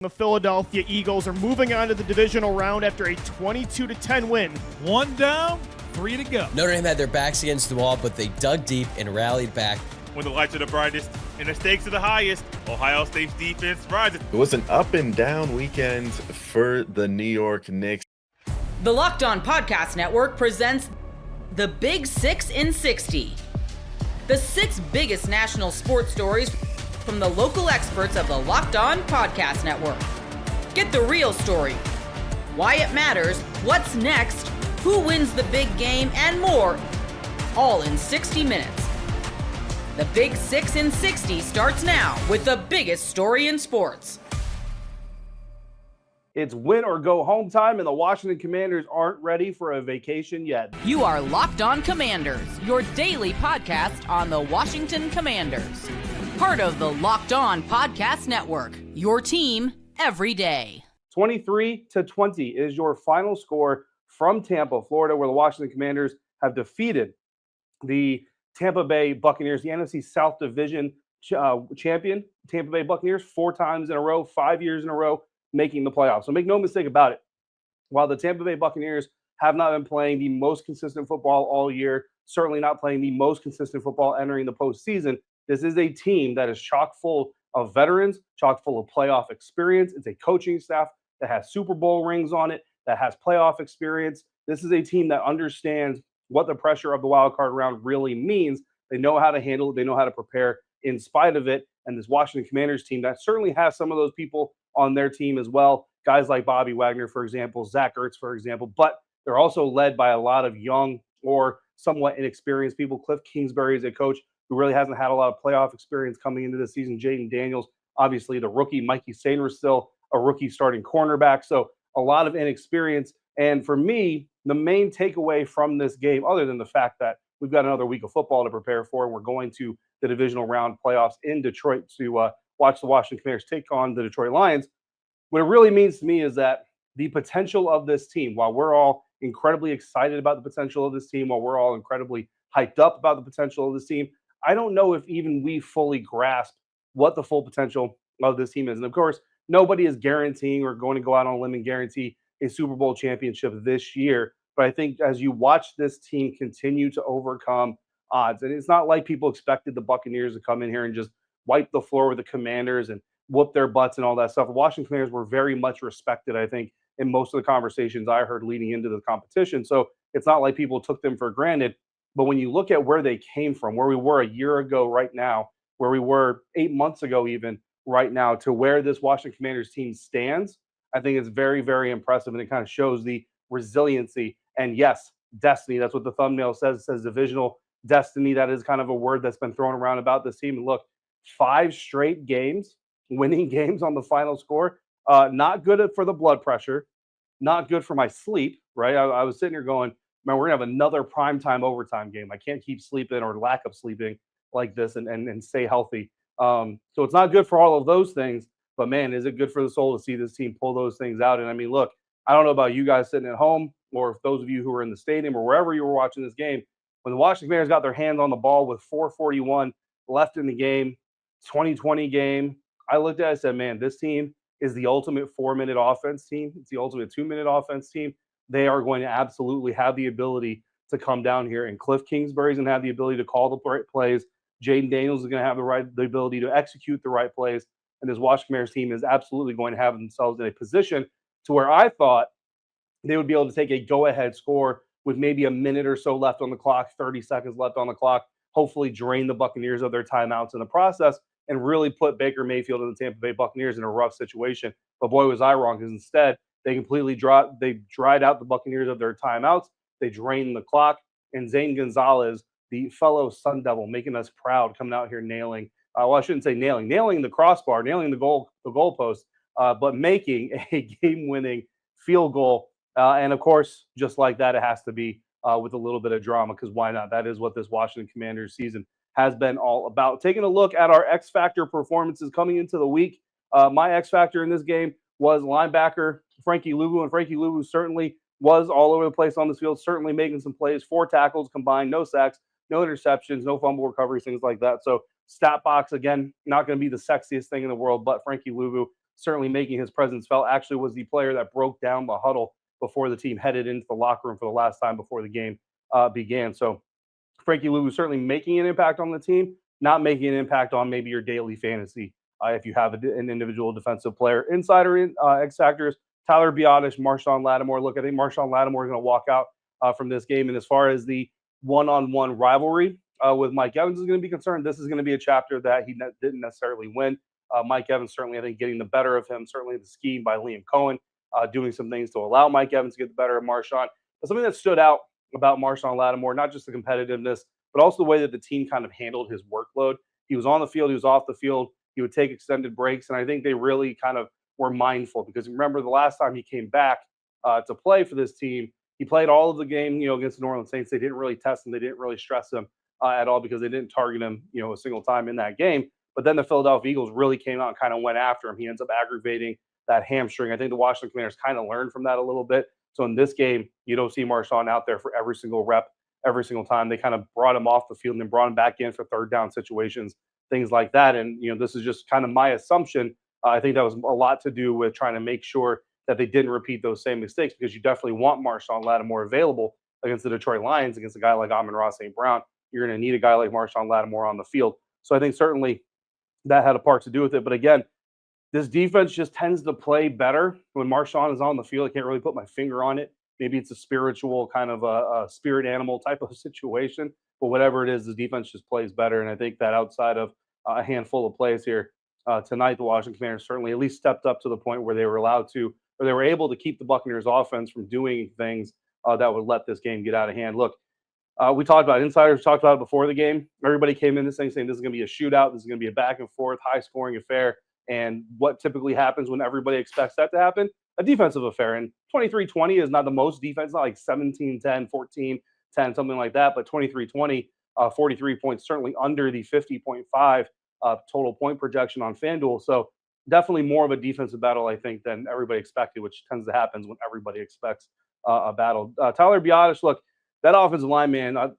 The Philadelphia Eagles are moving on to the divisional round after a 22-10 win. 1 down, 3 to go. Notre Dame had their backs against the wall, but they dug deep and rallied back. When the lights are the brightest and the stakes are the highest, Ohio State's defense rises. It was an up and down weekend for the New York Knicks. The Locked On Podcast Network presents the Big 6 in 60. The 6 biggest national sports stories from the local experts of the Locked On Podcast Network. Get the real story, why it matters, what's next, who wins the big game, and more, all in 60 minutes. The Big 6 in 60 starts now with the biggest story in sports. It's win or go home time, and the Washington Commanders aren't ready for a vacation yet. You are Locked On Commanders, your daily podcast on the Washington Commanders. Part of the Locked On Podcast Network, your team every day. 23-20 is your final score from Tampa, Florida, where the Washington Commanders have defeated the Tampa Bay Buccaneers, the NFC South Division champion, Tampa Bay Buccaneers, 4 times in a row, 5 years in a row, making the playoffs. So make no mistake about it. While the Tampa Bay Buccaneers have not been playing the most consistent football all year, certainly not playing the most consistent football entering the postseason, this is a team that is chock full of veterans, chock full of playoff experience. It's a coaching staff that has Super Bowl rings on it, that has playoff experience. This is a team that understands what the pressure of the wild card round really means. They know how to handle it. They know how to prepare in spite of it. And this Washington Commanders team that certainly has some of those people on their team as well. Guys like Bobby Wagner, for example, Zach Ertz, for example. But they're also led by a lot of young or somewhat inexperienced people. Cliff Kingsbury is a coach who really hasn't had a lot of playoff experience coming into this season. Jaden Daniels, obviously the rookie. Mikey Sainer is still a rookie starting cornerback. So a lot of inexperience. And for me, the main takeaway from this game, other than the fact that we've got another week of football to prepare for, and we're going to the divisional round playoffs in Detroit to watch the Washington Commanders take on the Detroit Lions, what it really means to me is that the potential of this team, while we're all incredibly excited about the potential of this team, while we're all incredibly hyped up about the potential of this team, I don't know if even we fully grasp what the full potential of this team is. And of course, nobody is guaranteeing or going to go out on a limb and guarantee a Super Bowl championship this year. But I think as you watch this team continue to overcome odds, and it's not like people expected the Buccaneers to come in here and just wipe the floor with the Commanders and whoop their butts and all that stuff. The Washington Commanders were very much respected, I think, in most of the conversations I heard leading into the competition. So it's not like people took them for granted. But when you look at where they came from, where we were a year ago right now, where we were 8 months ago even right now, to where this Washington Commanders team stands, I think it's very, very impressive. And it kind of shows the resiliency and, yes, destiny. That's what the thumbnail says. It says divisional destiny. That is kind of a word that's been thrown around about this team. And look, 5 straight games, winning games on the final score. Not good for the blood pressure. Not good for my sleep, right? I was sitting here going, man, we're going to have another primetime overtime game. I can't keep sleeping or lack of sleeping like this and stay healthy. So it's not good for all of those things. But, man, is it good for the soul to see this team pull those things out? And, I mean, look, I don't know about you guys sitting at home or if those of you who were in the stadium or wherever you were watching this game, when the Washington Commanders got their hands on the ball with 4:41 left in the game, 2020 game, I looked at it and said, man, this team is the ultimate 4-minute offense team. It's the ultimate 2-minute offense team. They are going to absolutely have the ability to come down here. And Cliff Kingsbury is going to have the ability to call the right plays. Jaden Daniels is going to have the ability to execute the right plays. And this Washington Commanders team is absolutely going to have themselves in a position to where I thought they would be able to take a go-ahead score with maybe a minute or so left on the clock, 30 seconds left on the clock, hopefully drain the Buccaneers of their timeouts in the process and really put Baker Mayfield and the Tampa Bay Buccaneers in a rough situation. But boy, was I wrong, because instead they completely dried out the Buccaneers of their timeouts. They drained the clock, and Zane Gonzalez, the fellow Sun Devil, making us proud, coming out here nailing. Well, I shouldn't say nailing the crossbar, nailing the goalpost, but making a game-winning field goal. And of course, just like that, it has to be with a little bit of drama, because why not? That is what this Washington Commanders season has been all about. Taking a look at our X Factor performances coming into the week, my X Factor in this game was linebacker Frankie Luvu, and Frankie Luvu certainly was all over the place on this field, certainly making some plays, 4 tackles combined, no sacks, no interceptions, no fumble recoveries, things like that. So stat box, again, not going to be the sexiest thing in the world, but Frankie Luvu certainly making his presence felt, actually was the player that broke down the huddle before the team headed into the locker room for the last time before the game began. So Frankie Lou is certainly making an impact on the team, not making an impact on maybe your daily fantasy. If you have an individual defensive player, insider X factors, Tyler Biotish, Marshawn Lattimore. Look, I think Marshawn Lattimore is going to walk out from this game. And as far as the one-on-one rivalry with Mike Evans is going to be concerned, this is going to be a chapter that he didn't necessarily win. Mike Evans certainly, I think, getting the better of him. Certainly the scheme by Liam Cohen, doing some things to allow Mike Evans to get the better of Marshawn. But something that stood out about Marshawn Lattimore, not just the competitiveness, but also the way that the team kind of handled his workload. He was on the field, he was off the field, he would take extended breaks, and I think they really kind of were mindful, because remember the last time he came back to play for this team, he played all of the game, against the New Orleans Saints. They didn't really test him, they didn't really stress him at all, because they didn't target him, a single time in that game. But then the Philadelphia Eagles really came out and kind of went after him. He ends up aggravating that hamstring. I think the Washington Commanders kind of learned from that a little bit. So in this game, you don't see Marshawn out there for every single rep, every single time. They kind of brought him off the field and then brought him back in for third down situations, things like that. And, this is just kind of my assumption. I think that was a lot to do with trying to make sure that they didn't repeat those same mistakes, because you definitely want Marshawn Lattimore available against the Detroit Lions, against a guy like Amon-Ra St. Brown. You're going to need a guy like Marshawn Lattimore on the field. So I think certainly that had a part to do with it. But again, this defense just tends to play better when Marshawn is on the field. I can't really put my finger on it. Maybe it's a spiritual kind of a spirit animal type of situation, but whatever it is, the defense just plays better. And I think that outside of a handful of plays here tonight, the Washington Commanders certainly at least stepped up to the point where they were allowed to, or they were able to keep the Buccaneers offense from doing things that would let this game get out of hand. Look, we talked about insiders, talked about it before the game. Everybody came in this thing saying this is going to be a shootout. This is going to be a back and forth, high scoring affair. And what typically happens when everybody expects that to happen? A defensive affair. And 23-20 is not the most defense, not like 17-10, 14-10, something like that. But 23-20, 43 points, certainly under the 50.5 total point projection on FanDuel. So definitely more of a defensive battle, I think, than everybody expected, which tends to happen when everybody expects a battle. Tyler Biotish, look, that offensive line, man, I'll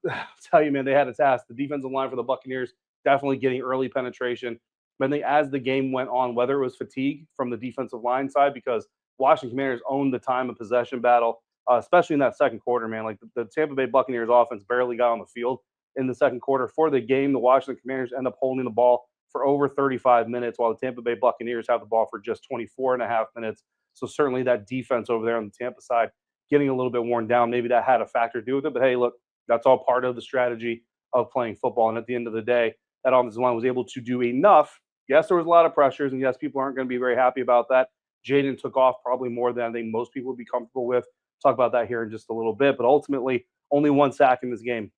tell you, man, they had a task. The defensive line for the Buccaneers definitely getting early penetration. But I think as the game went on, whether it was fatigue from the defensive line side, because Washington Commanders owned the time of possession battle, especially in that second quarter, man. Like the Tampa Bay Buccaneers offense barely got on the field in the second quarter. For the game, the Washington Commanders end up holding the ball for over 35 minutes, while the Tampa Bay Buccaneers have the ball for just 24 and a half minutes. So certainly that defense over there on the Tampa side getting a little bit worn down. Maybe that had a factor to do with it. But hey, look, that's all part of the strategy of playing football. And at the end of the day, that offensive line was able to do enough. Yes, there was a lot of pressures, and yes, people aren't going to be very happy about that. Jaden took off probably more than I think most people would be comfortable with. Talk about that here in just a little bit. But ultimately, only one sack in this game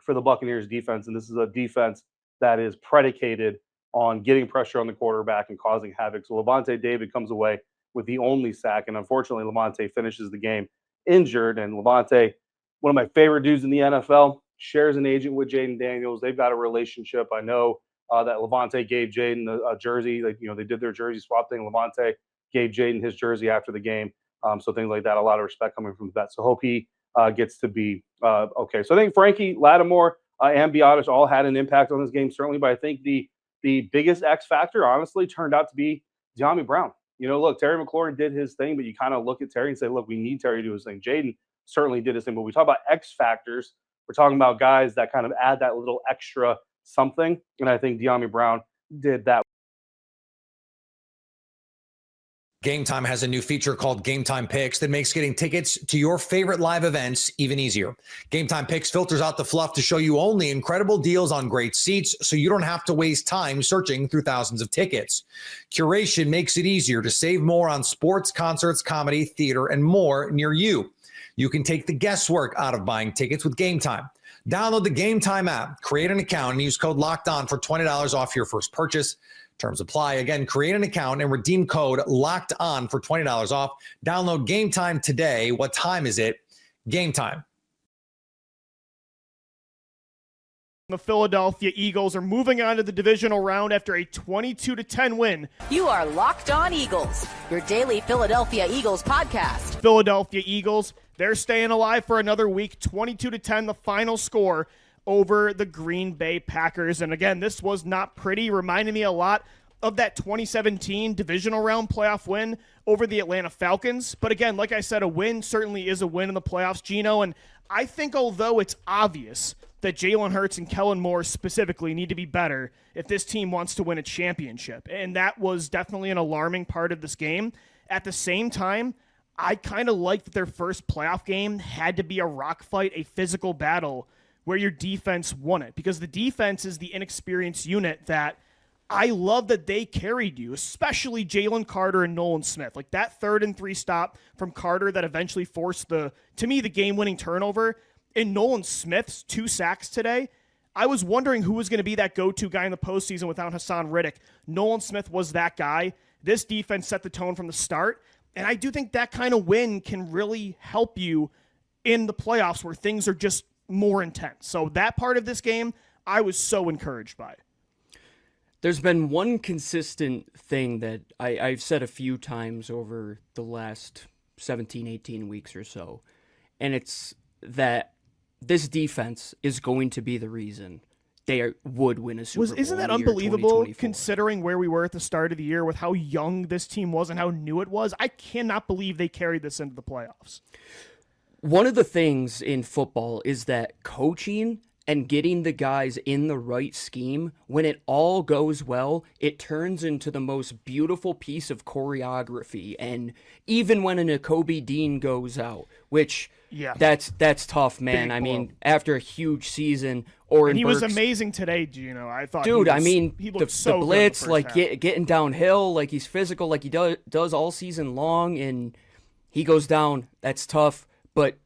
for the Buccaneers defense. And this is a defense that is predicated on getting pressure on the quarterback and causing havoc. So Levante David comes away with the only sack. And unfortunately, Levante finishes the game injured. And Levante, one of my favorite dudes in the NFL, shares an agent with Jaden Daniels. They've got a relationship. I know that Levante gave Jaden a jersey. Like, they did their jersey swap thing. Levante gave Jaden his jersey after the game. So things like that, a lot of respect coming from the vet. So hope he gets to be okay. So I think Frankie, Lattimore, and Biotish all had an impact on this game, certainly. But I think the biggest X factor, honestly, turned out to be Dyami Brown. Look, Terry McLaurin did his thing, but you kind of look at Terry and say, look, we need Terry to do his thing. Jaden certainly did his thing. But we talk about X factors. We're talking about guys that kind of add that little extra something. And I think Dyami Brown did that. Gametime has a new feature called Gametime Picks that makes getting tickets to your favorite live events even easier. Gametime Picks filters out the fluff to show you only incredible deals on great seats, so you don't have to waste time searching through thousands of tickets. Curation makes it easier to save more on sports, concerts, comedy, theater, and more near you. You can take the guesswork out of buying tickets with Gametime. Download the Gametime app, create an account, and use code LOCKEDON for $20 off your first purchase. Terms apply. Again, create an account and redeem code LOCKEDON for $20 off. Download Gametime today. What time is it? Gametime. The Philadelphia Eagles are moving on to the divisional round after a 22-10 win. You are Locked On Eagles, your daily Philadelphia Eagles podcast. Philadelphia Eagles, they're staying alive for another week. 22-10, the final score over the Green Bay Packers. And again, this was not pretty. Reminded me a lot of that 2017 divisional round playoff win over the Atlanta Falcons. But again, like I said, a win certainly is a win in the playoffs, Gino. And I think although it's obvious that Jalen Hurts and Kellen Moore specifically need to be better if this team wants to win a championship, and that was definitely an alarming part of this game, at the same time, I kind of like that their first playoff game had to be a rock fight, a physical battle where your defense won it, because the defense is the inexperienced unit that I love that they carried you, especially Jalen Carter and Nolan Smith. Like that 3rd and 3 stop from Carter that eventually forced the game-winning turnover, and Nolan Smith's 2 sacks today. I was wondering who was going to be that go-to guy in the postseason without Hassan Riddick. Nolan Smith was that guy. This defense set the tone from the start, and I do think that kind of win can really help you in the playoffs where things are just more intense. So that part of this game, I was so encouraged by. There's been one consistent thing that I've said a few times over the last 17, 18 weeks or so, and it's that this defense is going to be the reason they would win a Super Bowl. Isn't that unbelievable considering where we were at the start of the year with how young this team was and how new it was? I cannot believe they carried this into the playoffs. One of the things in football is that coaching and getting the guys in the right scheme, when it all goes well, it turns into the most beautiful piece of choreography. And even when a Nakobe Dean goes out, which that's tough, man. I mean, after a huge season, and he was amazing today, Gino. I thought, dude. He looked so the blitz, good like getting downhill, like he's physical, like he does all season long, and he goes down. That's tough. But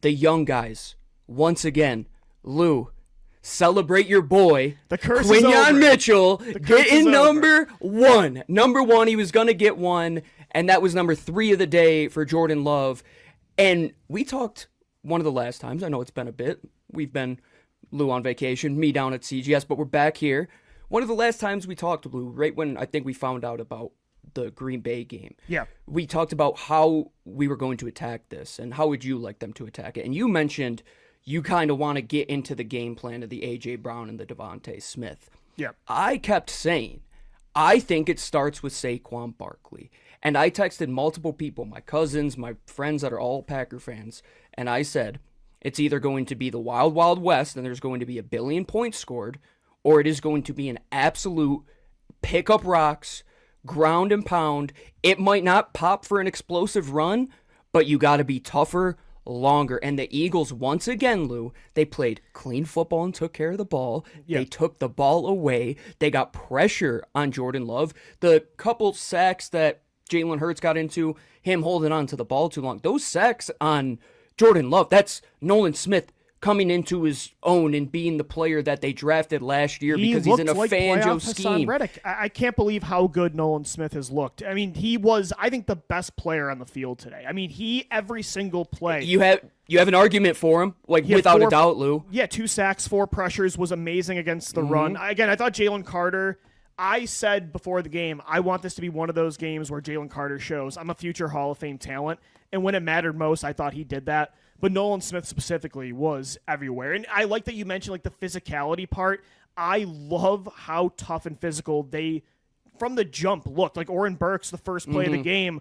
the young guys, once again. Lou, celebrate your boy, the curse Quinyon Mitchell, getting number one. Number one, he was going to get one, and that was number 3 of the day for Jordan Love. And we talked one of the last times. I know it's been a bit. We've been, Lou on vacation, me down at CGS, but we're back here. One of the last times we talked, Lou, right when I think we found out about the Green Bay game. Yeah. We talked about how we were going to attack this, and how would you like them to attack it. And you mentioned you kind of want to get into the game plan of the A.J. Brown and the Devontae Smith. Yeah. I kept saying, I think it starts with Saquon Barkley. And I texted multiple people, my cousins, my friends that are all Packer fans, and I said, it's either going to be the Wild Wild West and there's going to be 1 billion points scored, or it is going to be an absolute pick up rocks, ground and pound. It might not pop for an explosive run, but you got to be tougher, longer. And the Eagles, once again, Lou, they played clean football and took care of the ball. Yeah. They took the ball away. They got pressure on Jordan Love. The couple sacks that Jalen Hurts got into, him holding on to the ball too long, those sacks on Jordan Love, that's Nolan Smith coming into his own and being the player that they drafted last year because he's in a Fangio scheme. I can't believe how good Nolan Smith has looked. I mean, he was, I think, the best player on the field today. I mean, every single play. You have an argument for him, without a doubt, Lou. Yeah, 2 sacks, 4 pressures, was amazing against the run. Again, I thought Jalen Carter, I said before the game, I want this to be one of those games where Jalen Carter shows I'm a future Hall of Fame talent. And when it mattered most, I thought he did that. But Nolan Smith specifically was everywhere. And I like that you mentioned the physicality part. I love how tough and physical they, from the jump, looked. Like Oren Burks, the first play of the game,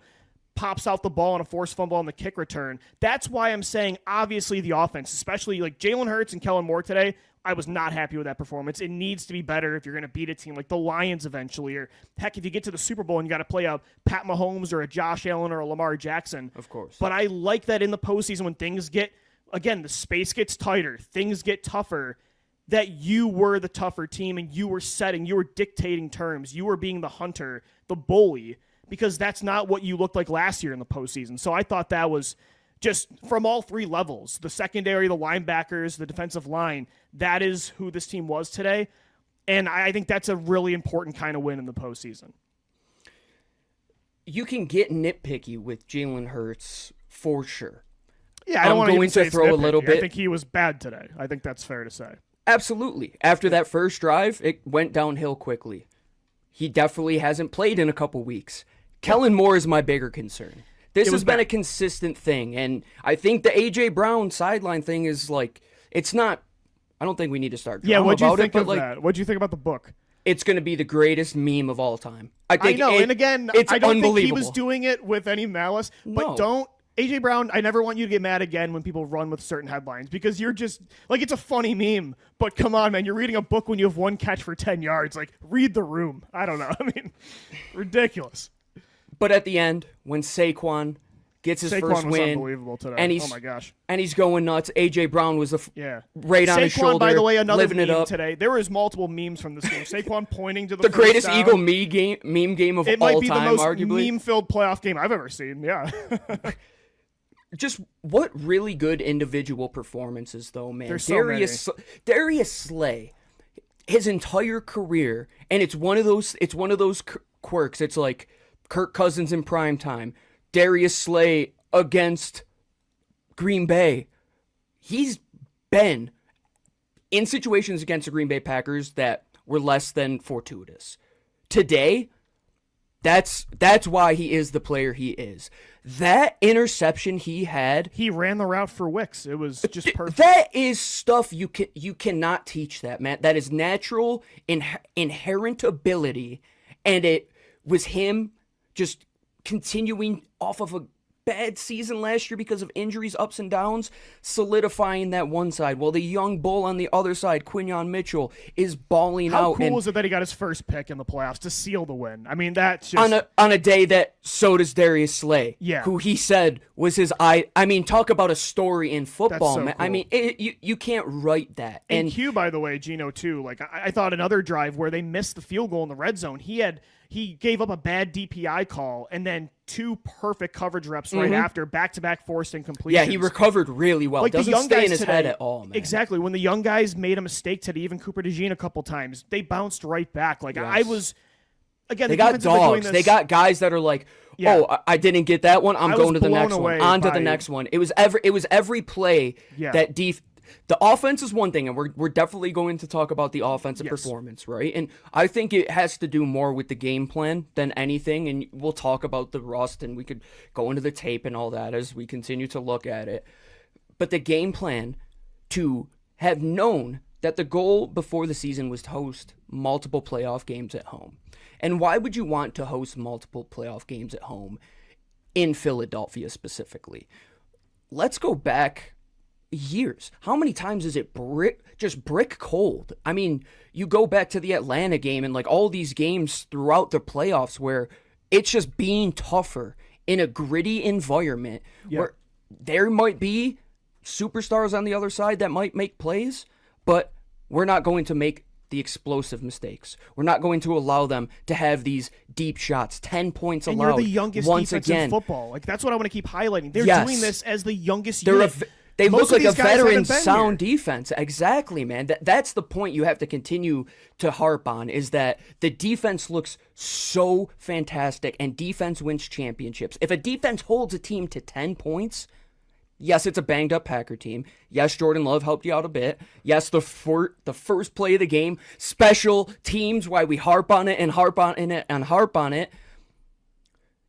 pops out the ball on a forced fumble on the kick return. That's why I'm saying, obviously, the offense, especially Jalen Hurts and Kellen Moore today, I was not happy with that performance. It needs to be better if you're going to beat a team like the Lions eventually, or heck, if you get to the Super Bowl and you got to play a Pat Mahomes or a Josh Allen or a Lamar Jackson. Of course. But I like that in the postseason when things get, again, the space gets tighter, things get tougher, that you were the tougher team and you were dictating terms. You were being the hunter, the bully, because that's not what you looked like last year in the postseason. So I thought that was just from all 3 levels, the secondary, the linebackers, the defensive line, that is who this team was today. And I think that's a really important kind of win in the postseason. You can get nitpicky with Jalen Hurts for sure. Yeah, I don't want to throw a little bit. I think he was bad today. I think that's fair to say. Absolutely. After that first drive, it went downhill quickly. He definitely hasn't played in a couple weeks. Kellen Moore is my bigger concern. This has been a consistent thing, and I think the A.J. Brown sideline thing is it's not, I don't think we need to start drama what'd you about think it, of that? What'd you think about the book? it's going to be the greatest meme of all time. I know, and again, it's I don't think he unbelievable. was doing it with any malice, but No. don't. AJ Brown, I never want you to get mad again when people run with certain headlines because you're just like, it's a funny meme, but come on, man, you're reading a book when you have one catch for 10 yards. Like, read the room. I don't know. I mean, ridiculous. But at the end, when Saquon gets his Saquon first was win, unbelievable today. and he's oh my gosh, and he's going nuts. AJ Brown was right on Saquon, his shoulder, by the way, another living it meme up. today. There was multiple memes from this game. Saquon pointing to the The first greatest down. Eagle meme game of It all might be time, the most arguably. meme-filled playoff game I've ever seen. Yeah. Just what really good individual performances, though, man. There's so Darius Slay, his entire career, and it's one of those quirks. It's like Kirk Cousins in prime time, Darius Slay against Green Bay. He's been in situations against the Green Bay Packers that were less than fortuitous. Today, that's why he is the player he is. That interception he had, he ran the route for Wicks. It was just perfect. That is stuff you cannot teach that, man. That is natural, inherent ability, and it was him just continuing off of a bad season last year because of injuries, ups and downs, solidifying that one side. While the young bull on the other side, Quinyon Mitchell, is balling out. How cool was it that he got his first pick in the playoffs to seal the win? I mean, that's just... On a day that so does Darius Slay, who he said was his eye. I mean, talk about a story in football, man. Cool. I mean, you can't write that. And Q, by the way, Gino, too, like I thought another drive where they missed the field goal in the red zone, he gave up a bad DPI call and then two perfect coverage reps right after, back-to-back forced incompletions. Yeah, he recovered really well. Like Doesn't the young stay guys in his today, head at all, man. Exactly. When the young guys made a mistake today, even Cooper DeJean a couple times, they bounced right back. Like Yes. I was, again, they the got defense has been doing dogs. this- They got guys that are like, I didn't get that one. I'm I going was to the blown next one. away On to by- the next one. It was every play that the offense is one thing, and we're definitely going to talk about the offensive performance, right? And I think it has to do more with the game plan than anything, and we'll talk about the rust, and we could go into the tape and all that as we continue to look at it. But the game plan to have known that the goal before the season was to host multiple playoff games at home. And why would you want to host multiple playoff games at home in Philadelphia specifically? Let's go back years. How many times is it brick cold? I mean, you go back to the Atlanta game and like all these games throughout the playoffs where it's just being tougher in a gritty environment where there might be superstars on the other side that might make plays, but we're not going to make the explosive mistakes. We're not going to allow them to have these deep shots. 10 points allowed. And you're the youngest once defense again. in football. Like that's what I want to keep highlighting. They're doing this as the youngest They're unit. They Most look of like a these guys veteran haven't been sound here. defense. Exactly, man. That's the point you have to continue to harp on is that the defense looks so fantastic and defense wins championships. If a defense holds a team to 10 points, yes, it's a banged up Packer team. Yes, Jordan Love helped you out a bit. Yes, the first play of the game, special teams, why we harp on it and harp on it and harp on it.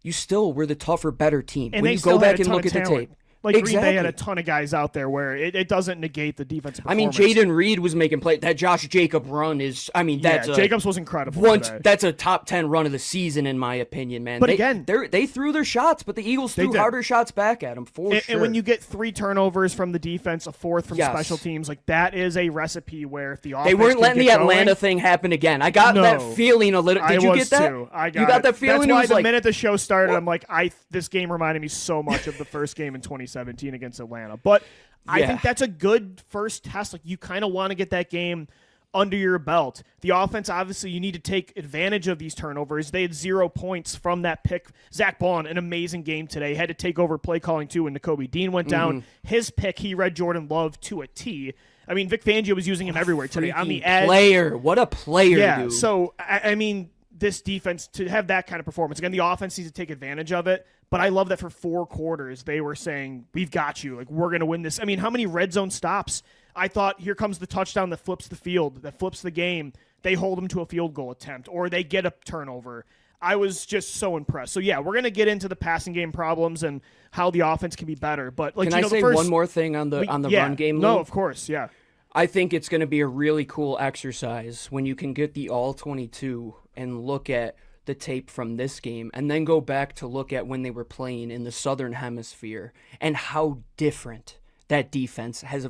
You still were the tougher, better team. And when they you still go had back a and ton look of at the talent. tape. Like Green Bay had a ton of guys out there where it doesn't negate the defensive performance. I mean, Jaden Reed was making play. That Josh Jacob run is, I mean, that's Jacobs was incredible today. That's a top 10 run of the season, in my opinion, man. But again, they threw their shots, but the Eagles threw harder shots back at them for sure. And when you get 3 turnovers from the defense, a 4th from special teams, like that is a recipe where if the offense they weren't letting the get Atlanta going, thing happen again. I got that feeling a little. Did you get that? Too. I got you got that feeling. That's why it was the like, minute the show started, I'm like, this game reminded me so much of the first game in 2017 against Atlanta. But I think that's a good first test. Like you kind of want to get that game under your belt. The offense, obviously, you need to take advantage of these turnovers. They had 0 points from that pick. Zach Bond, an amazing game today. Had to take over play calling too when Nakobe Dean went down. His pick, he read Jordan Love to a T. I mean, Vic Fangio was using him everywhere today. On the edge. What a player, Yeah, dude. so, I mean, this defense, to have that kind of performance, again, the offense needs to take advantage of it. But I love that for 4 quarters, they were saying, we've got you. Like, we're going to win this. I mean, how many red zone stops? I thought, here comes the touchdown that flips the field, that flips the game. They hold them to a field goal attempt, or they get a turnover. I was just so impressed. So, yeah, we're going to get into the passing game problems and how the offense can be better. But like, can I say one more thing on the run game? No, Lou? of course, yeah. I think it's going to be a really cool exercise when you can get the all-22 and look at the tape from this game and then go back to look at when they were playing in the Southern Hemisphere and how different that defense has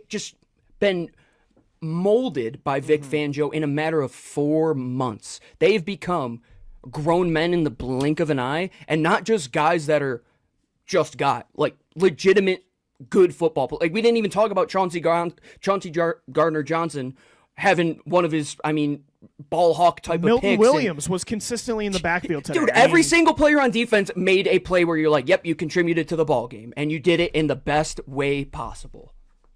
just been molded by Vic Fangio in a matter of 4 months. They've become grown men in the blink of an eye, and not just guys that are just legitimate good football. Like, we didn't even talk about Chauncey Gardner-Johnson having one of his, ball hawk type of picks. Milton Williams was consistently in the backfield today. Dude, every single player on defense made a play where you're like, yep, you contributed to the ball game, and you did it in the best way possible.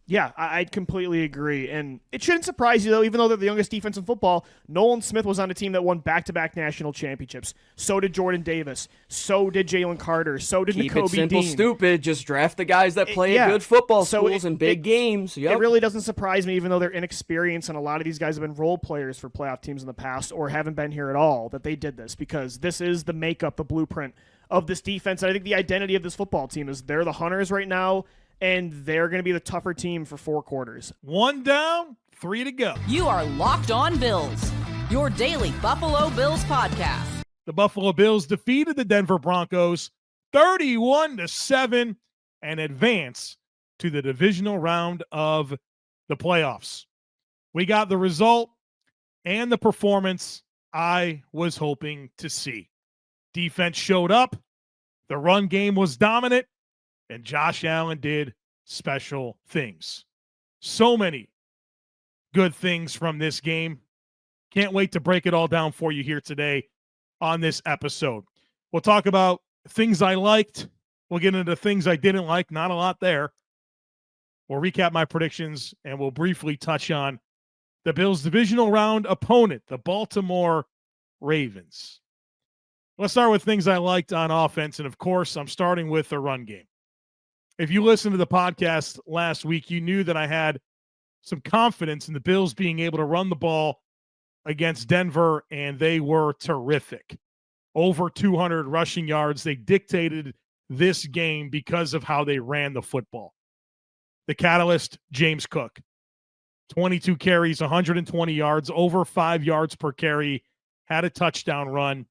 Yeah, I'd completely agree. And it shouldn't surprise you, though, even though they're the youngest defense in football, Nolan Smith was on a team that won back-to-back national championships. So did Jordan Davis. So did Jalen Carter. So did Keep Nakobe it simple, Dean. stupid. Just draft the guys that play at good football schools and big games. Yep. It really doesn't surprise me, even though they're inexperienced, and a lot of these guys have been role players for playoff teams in the past or haven't been here at all, that they did this, because this is the makeup, the blueprint of this defense. And I think the identity of this football team is they're the Hunters right now, and they're going to be the tougher team for 4 quarters. 1 down, 3 to go. You are Locked On Bills, your daily Buffalo Bills podcast. The Buffalo Bills defeated the Denver Broncos 31-7 and advance to the divisional round of the playoffs. We got the result and the performance I was hoping to see. Defense showed up. The run game was dominant. And Josh Allen did special things. So many good things from this game. Can't wait to break it all down for you here today on this episode. We'll talk about things I liked. We'll get into things I didn't like. Not a lot there. We'll recap my predictions, and we'll briefly touch on the Bills' divisional round opponent, the Baltimore Ravens. Let's start with things I liked on offense, and of course, I'm starting with the run game. If you listened to the podcast last week, you knew that I had some confidence in the Bills being able to run the ball against Denver, and they were terrific. Over 200 rushing yards. They dictated this game because of how they ran the football. The catalyst, James Cook. 22 carries, 120 yards, over 5 yards per carry, had a touchdown run.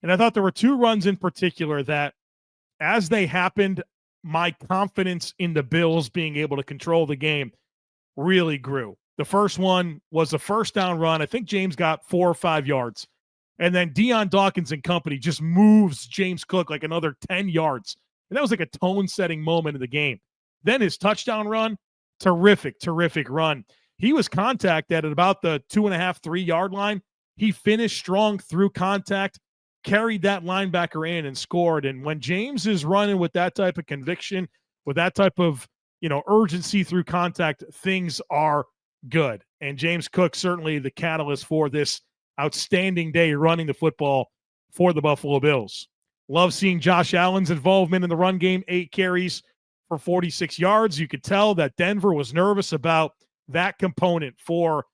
And I thought there were 2 runs in particular that, as they happened, my confidence in the Bills being able to control the game really grew. The first one was a first down run. I think James got 4 or 5 yards. And then Deion Dawkins and company just moves James Cook like another 10 yards. And that was like a tone-setting moment in the game. Then his touchdown run, terrific run. He was contacted at about the 2.5, 3 yard line. He finished strong through contact, carried that linebacker in and scored. And when James is running with that type of conviction, with that type of, urgency through contact, things are good. And James Cook, certainly the catalyst for this outstanding day running the football for the Buffalo Bills. Love seeing Josh Allen's involvement in the run game, 8 carries for 46 yards. You could tell that Denver was nervous about that component for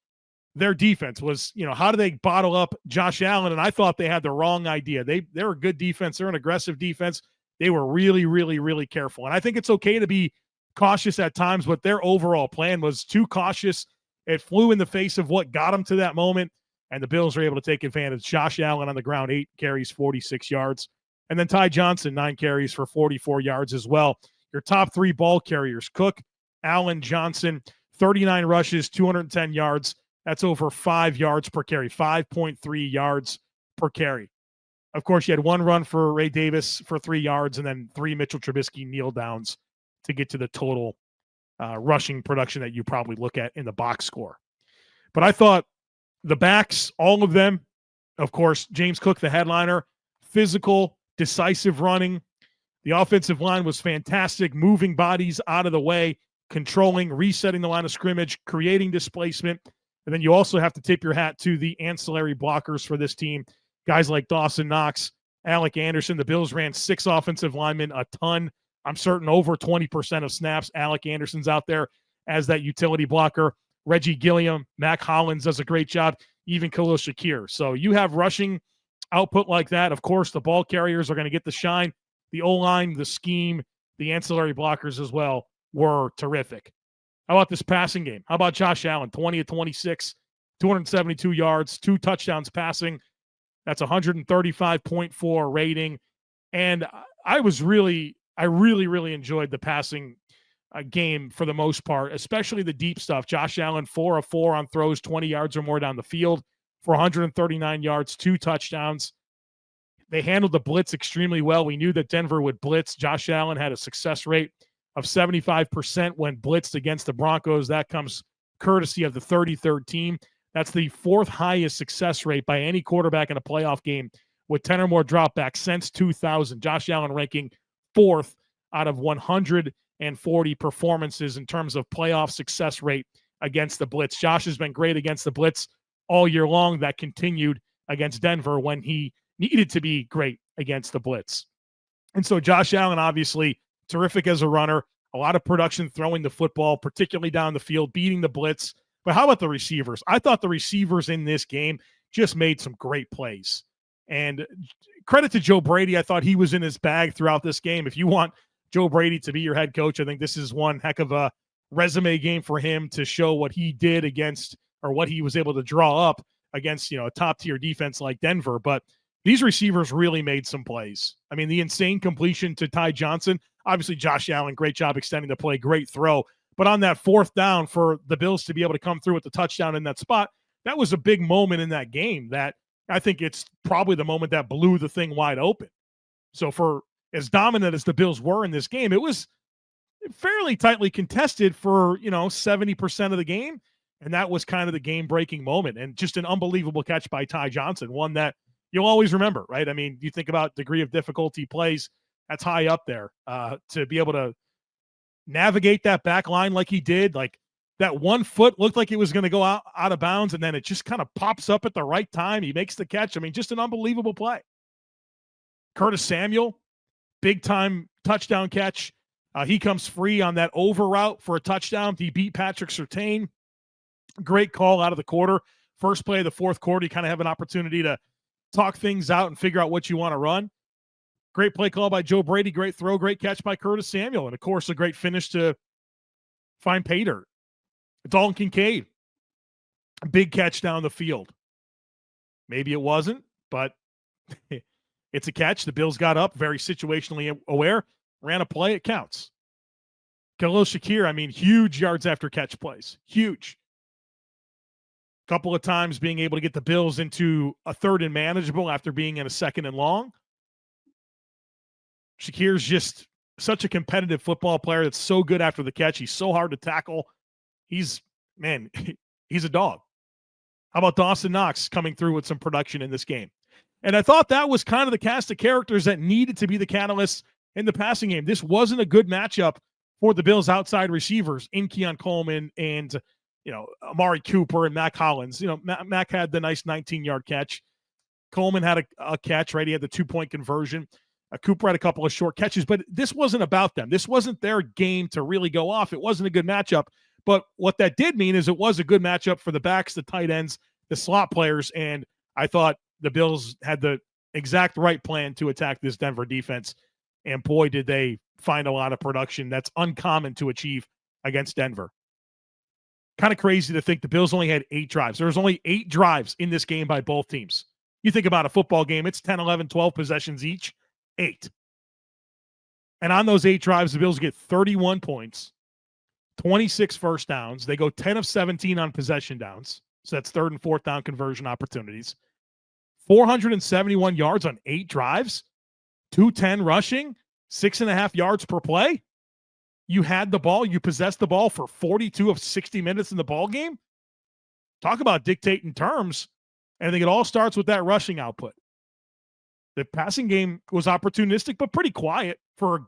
their defense. Was, how do they bottle up Josh Allen? And I thought they had the wrong idea. They're a good defense. They're an aggressive defense. They were really, really, really careful. And I think it's okay to be cautious at times, but their overall plan was too cautious. It flew in the face of what got them to that moment, and the Bills were able to take advantage. Josh Allen on the ground, 8 carries, 46 yards. And then Ty Johnson, 9 carries for 44 yards as well. Your top 3 ball carriers, Cook, Allen, Johnson, 39 rushes, 210 yards. That's over 5 yards per carry, 5.3 yards per carry. Of course, you had 1 run for Ray Davis for 3 yards, and then 3 Mitchell Trubisky kneel downs to get to the total rushing production that you probably look at in the box score. But I thought the backs, all of them, of course, James Cook, the headliner, physical, decisive running. The offensive line was fantastic, moving bodies out of the way, controlling, resetting the line of scrimmage, creating displacement. And then you also have to tip your hat to the ancillary blockers for this team. Guys like Dawson Knox, Alec Anderson. The Bills ran 6 offensive linemen, a ton. I'm certain over 20% of snaps. Alec Anderson's out there as that utility blocker. Reggie Gilliam, Mac Hollins does a great job, even Khalil Shakir. So you have rushing output like that. Of course, the ball carriers are going to get the shine. The O-line, the scheme, the ancillary blockers as well were terrific. How about this passing game? How about Josh Allen, 20 of 26, 272 yards, 2 touchdowns passing. That's 135.4 rating. And I really enjoyed the passing game for the most part, especially the deep stuff. Josh Allen, 4 of 4 on throws, 20 yards or more down the field for 139 yards, 2 touchdowns. They handled the blitz extremely well. We knew that Denver would blitz. Josh Allen had a success rate of 75% when blitzed against the Broncos. That comes courtesy of the 33rd team. That's the 4th highest success rate by any quarterback in a playoff game with 10 or more dropbacks since 2000. Josh Allen ranking 4th out of 140 performances in terms of playoff success rate against the blitz. Josh has been great against the blitz all year long. That continued against Denver when he needed to be great against the blitz. And so Josh Allen, obviously, terrific as a runner, a lot of production throwing the football, particularly down the field, beating the blitz. But how about the receivers? I thought the receivers in this game just made some great plays. And credit to Joe Brady. I thought he was in his bag throughout this game. If you want Joe Brady to be your head coach, I think this is one heck of a resume game for him to show what he did against, or what he was able to draw up against, a top-tier defense like Denver. But these receivers really made some plays. I mean, the insane completion to Ty Johnson. Obviously, Josh Allen, great job extending the play, great throw. But on that 4th down for the Bills to be able to come through with the touchdown in that spot, that was a big moment in that game that I think it's probably the moment that blew the thing wide open. So for as dominant as the Bills were in this game, it was fairly tightly contested for, 70% of the game. And that was kind of the game-breaking moment. And just an unbelievable catch by Ty Johnson, one that you'll always remember, right? I mean, you think about degree of difficulty plays, that's high up there. To be able to navigate that back line like he did, like that 1 foot looked like it was going to go out of bounds, and then it just kind of pops up at the right time. He makes the catch. I mean, just an unbelievable play. Curtis Samuel, big-time touchdown catch. He comes free on that over route for a touchdown. He beat Patrick Surtain. Great call out of the quarter. First play of the 4th quarter, you kind of have an opportunity to talk things out and figure out what you want to run. Great play call by Joe Brady. Great throw, great catch by Curtis Samuel. And, of course, a great finish to find pay dirt. Dalton Kincaid, a big catch down the field. Maybe it wasn't, but it's a catch. The Bills got up, very situationally aware, ran a play. It counts. Khalil Shakir, I mean, huge yards after catch plays. Huge. Couple of times being able to get the Bills into a 3rd and manageable after being in a 2nd and long. Shakir's just such a competitive football player that's so good after the catch. He's so hard to tackle. He's a dog. How about Dawson Knox coming through with some production in this game? And I thought that was kind of the cast of characters that needed to be the catalysts in the passing game. This wasn't a good matchup for the Bills' outside receivers in Keon Coleman and Amari Cooper and Mac Hollins. Mac had the nice 19-yard catch. Coleman had a catch, right? He had the 2-point conversion. Cooper had a couple of short catches, but this wasn't about them. This wasn't their game to really go off. It wasn't a good matchup. But what that did mean is it was a good matchup for the backs, the tight ends, the slot players, and I thought the Bills had the exact right plan to attack this Denver defense. And boy, did they find a lot of production that's uncommon to achieve against Denver. Kind of crazy to think the Bills only had 8 drives. There was only 8 drives in this game by both teams. You think about a football game, it's 10, 11, 12 possessions each. 8. And on those 8 drives, the Bills get 31 points, 26 first downs. They go 10 of 17 on possession downs. So that's 3rd and 4th down conversion opportunities. 471 yards on 8 drives, 210 rushing, 6.5 yards per play. You had the ball. You possessed the ball for 42 of 60 minutes in the ball game. Talk about dictating terms. And I think it all starts with that rushing output. The passing game was opportunistic, but pretty quiet for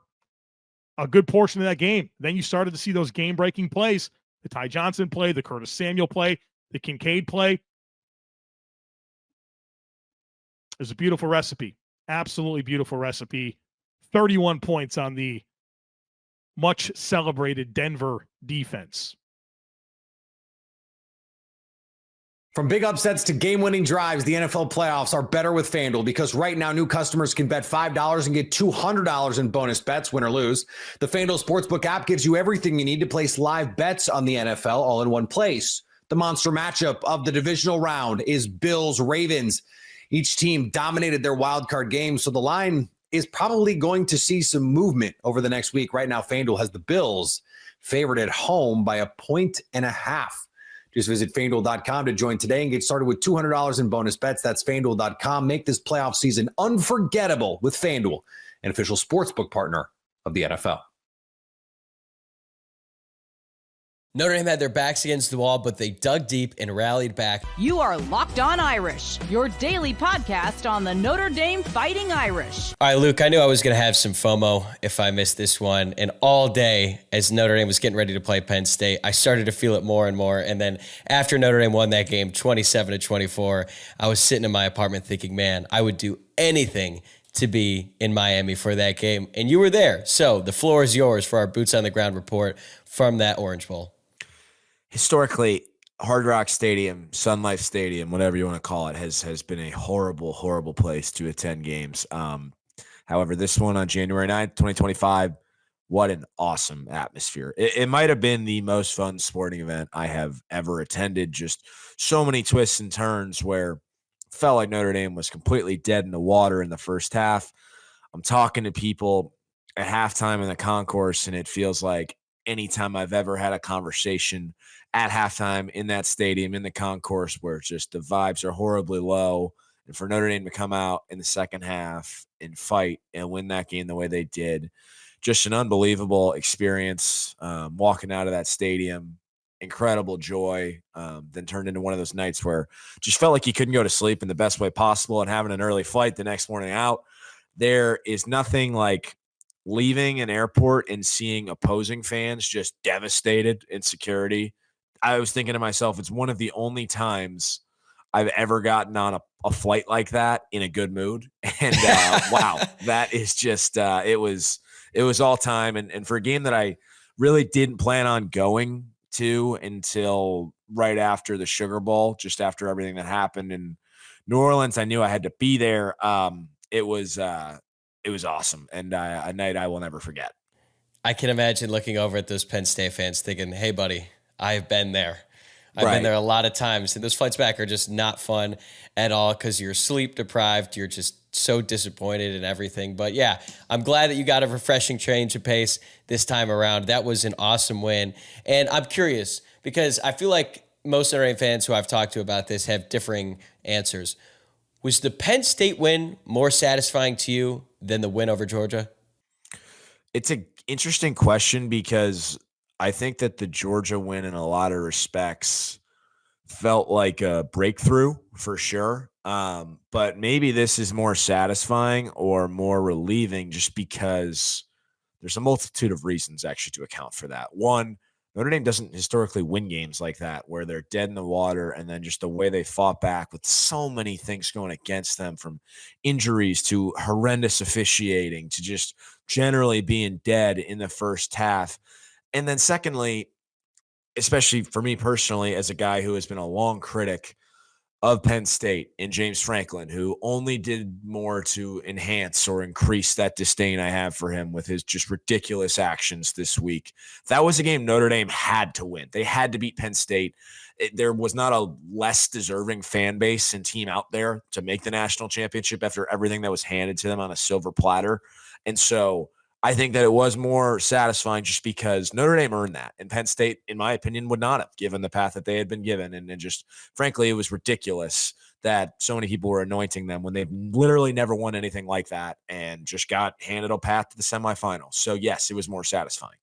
a good portion of that game. Then you started to see those game-breaking plays. The Ty Johnson play, the Curtis Samuel play, the Kincaid play. It was a beautiful recipe. Absolutely beautiful recipe. 31 points on the much celebrated Denver defense. From big upsets to game-winning drives, the NFL playoffs are better with FanDuel because right now new customers can bet $5 and get $200 in bonus bets, win or lose. The FanDuel Sportsbook app gives you everything you need to place live bets on the NFL all in one place. The monster matchup of the divisional round is Bills-Ravens. Each team dominated their wild card game, so the line is probably going to see some movement over the next week. Right now, FanDuel has the Bills favored at home by 1.5 points. Just visit FanDuel.com to join today and get started with $200 in bonus bets. That's FanDuel.com. Make this playoff season unforgettable with FanDuel, an official sportsbook partner of the NFL. Notre Dame had their backs against the wall, but they dug deep and rallied back. You are Locked On Irish, your daily podcast on the Notre Dame Fighting Irish. All right, Luke, I knew I was going to have some FOMO if I missed this one. And all day, as Notre Dame was getting ready to play Penn State, I started to feel it more and more. And then after Notre Dame won that game 27-24, I was sitting in my apartment thinking, man, I would do anything to be in Miami for that game. And you were there. So the floor is yours for our Boots on the Ground report from that Orange Bowl. Historically, Hard Rock Stadium, Sun Life Stadium, whatever you want to call it, has been a horrible, horrible place to attend games. However, this one on January 9th, 2025, what an awesome atmosphere. It might have been the most fun sporting event I have ever attended. Just so many twists and turns where it felt like Notre Dame was completely dead in the water in the first half. I'm talking to people at halftime in the concourse, and it feels like anytime I've ever had a conversation at halftime in that stadium, in the concourse, where just the vibes are horribly low, and for Notre Dame to come out in the second half and fight and win that game the way they did, just an unbelievable experience. Walking out of that stadium, incredible joy, then turned into one of those nights where just felt like you couldn't go to sleep in the best way possible, and having an early flight the next morning out. There is nothing like leaving an airport and seeing opposing fans just devastated in security. I was thinking to myself, it's one of the only times I've ever gotten on a flight like that in a good mood. And wow, that is just, it was all time. And for a game that I really didn't plan on going to until right after the Sugar Bowl, just after everything that happened in New Orleans, I knew I had to be there. It was awesome, and a night I will never forget. I can imagine looking over at those Penn State fans thinking, hey, buddy, I've been there. I've been there a lot of times. And those flights back are just not fun at all because you're sleep deprived. You're just so disappointed and everything. But yeah, I'm glad that you got a refreshing change of pace this time around. That was an awesome win. And I'm curious because I feel like most Notre Dame fans who I've talked to about this have differing answers. Was the Penn State win more satisfying to you than the win over Georgia? It's an interesting question because I think that the Georgia win in a lot of respects felt like a breakthrough for sure. But maybe this is more satisfying or more relieving just because there's a multitude of reasons actually to account for that. One, Notre Dame doesn't historically win games like that where they're dead in the water, and then just the way they fought back with so many things going against them, from injuries to horrendous officiating to just generally being dead in the first half. And then secondly, especially for me personally, as a guy who has been a long critic of Penn State and James Franklin, who only did more to enhance or increase that disdain I have for him with his just ridiculous actions this week. That was a game Notre Dame had to win. They had to beat Penn State. There was not a less deserving fan base and team out there to make the national championship after everything that was handed to them on a silver platter. And so I think that it was more satisfying just because Notre Dame earned that. And Penn State, in my opinion, would not have, given the path that they had been given. And just, frankly, it was ridiculous that so many people were anointing them when they've literally never won anything like that and just got handed a path to the semifinals. So, yes, it was more satisfying.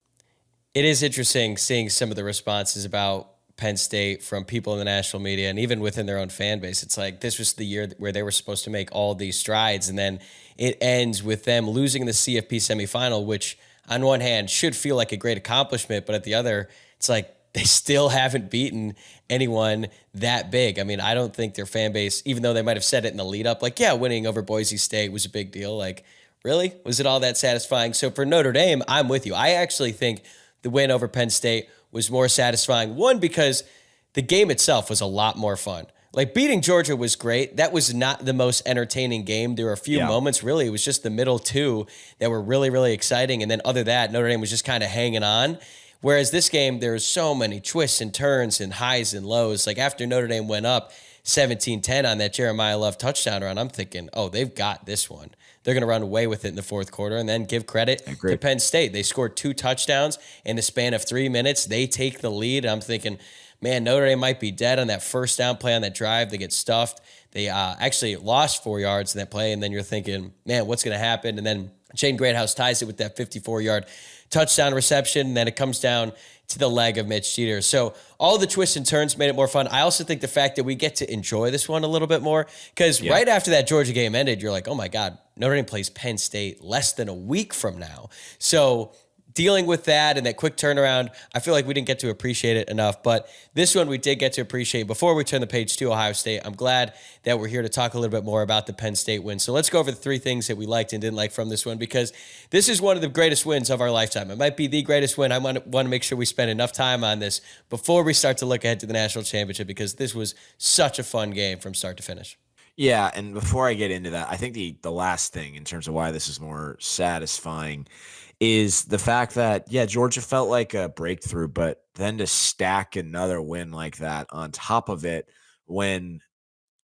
It is interesting seeing some of the responses about Penn State from people in the national media and even within their own fan base. It's like this was the year where they were supposed to make all these strides, and then it ends with them losing the CFP semifinal, which on one hand should feel like a great accomplishment, but at the other, it's like they still haven't beaten anyone that big. I mean, I don't think their fan base, even though they might have said it in the lead up, like, yeah, winning over Boise State was a big deal. Like, really? Was it all that satisfying? So for Notre Dame, I'm with you. I actually think the win over Penn State was more satisfying. One, because the game itself was a lot more fun. Like beating Georgia was great. That was not the most entertaining game. There were a few moments, really. It was just the middle two that were really, really exciting. And then other than that, Notre Dame was just kind of hanging on. Whereas this game, there was so many twists and turns and highs and lows. Like after Notre Dame went up 17-10 on that Jeremiah Love touchdown run, I'm thinking, oh, they've got this one. They're going to run away with it in the fourth quarter and then give credit to Penn State. They scored 2 touchdowns in the span of 3 minutes. They take the lead. And I'm thinking, man, Notre Dame might be dead on that first down play on that drive. They get stuffed. They actually lost 4 yards in that play. And then you're thinking, man, what's going to happen? And then Jaden Greathouse ties it with that 54-yard touchdown reception. And then it comes down to the leg of Mitch Jeter. So all the twists and turns made it more fun. I also think the fact that we get to enjoy this one a little bit more, because right after that Georgia game ended, you're like, oh my God, Notre Dame plays Penn State less than a week from now. So dealing with that and that quick turnaround, I feel like we didn't get to appreciate it enough. But this one we did get to appreciate. Before we turn the page to Ohio State, I'm glad that we're here to talk a little bit more about the Penn State win. So let's go over the 3 things that we liked and didn't like from this one, because this is one of the greatest wins of our lifetime. It might be the greatest win. I want to make sure we spend enough time on this before we start to look ahead to the national championship, because this was such a fun game from start to finish. Yeah, and before I get into that, I think the last thing in terms of why this is more satisfying is the fact that, Georgia felt like a breakthrough, but then to stack another win like that on top of it, when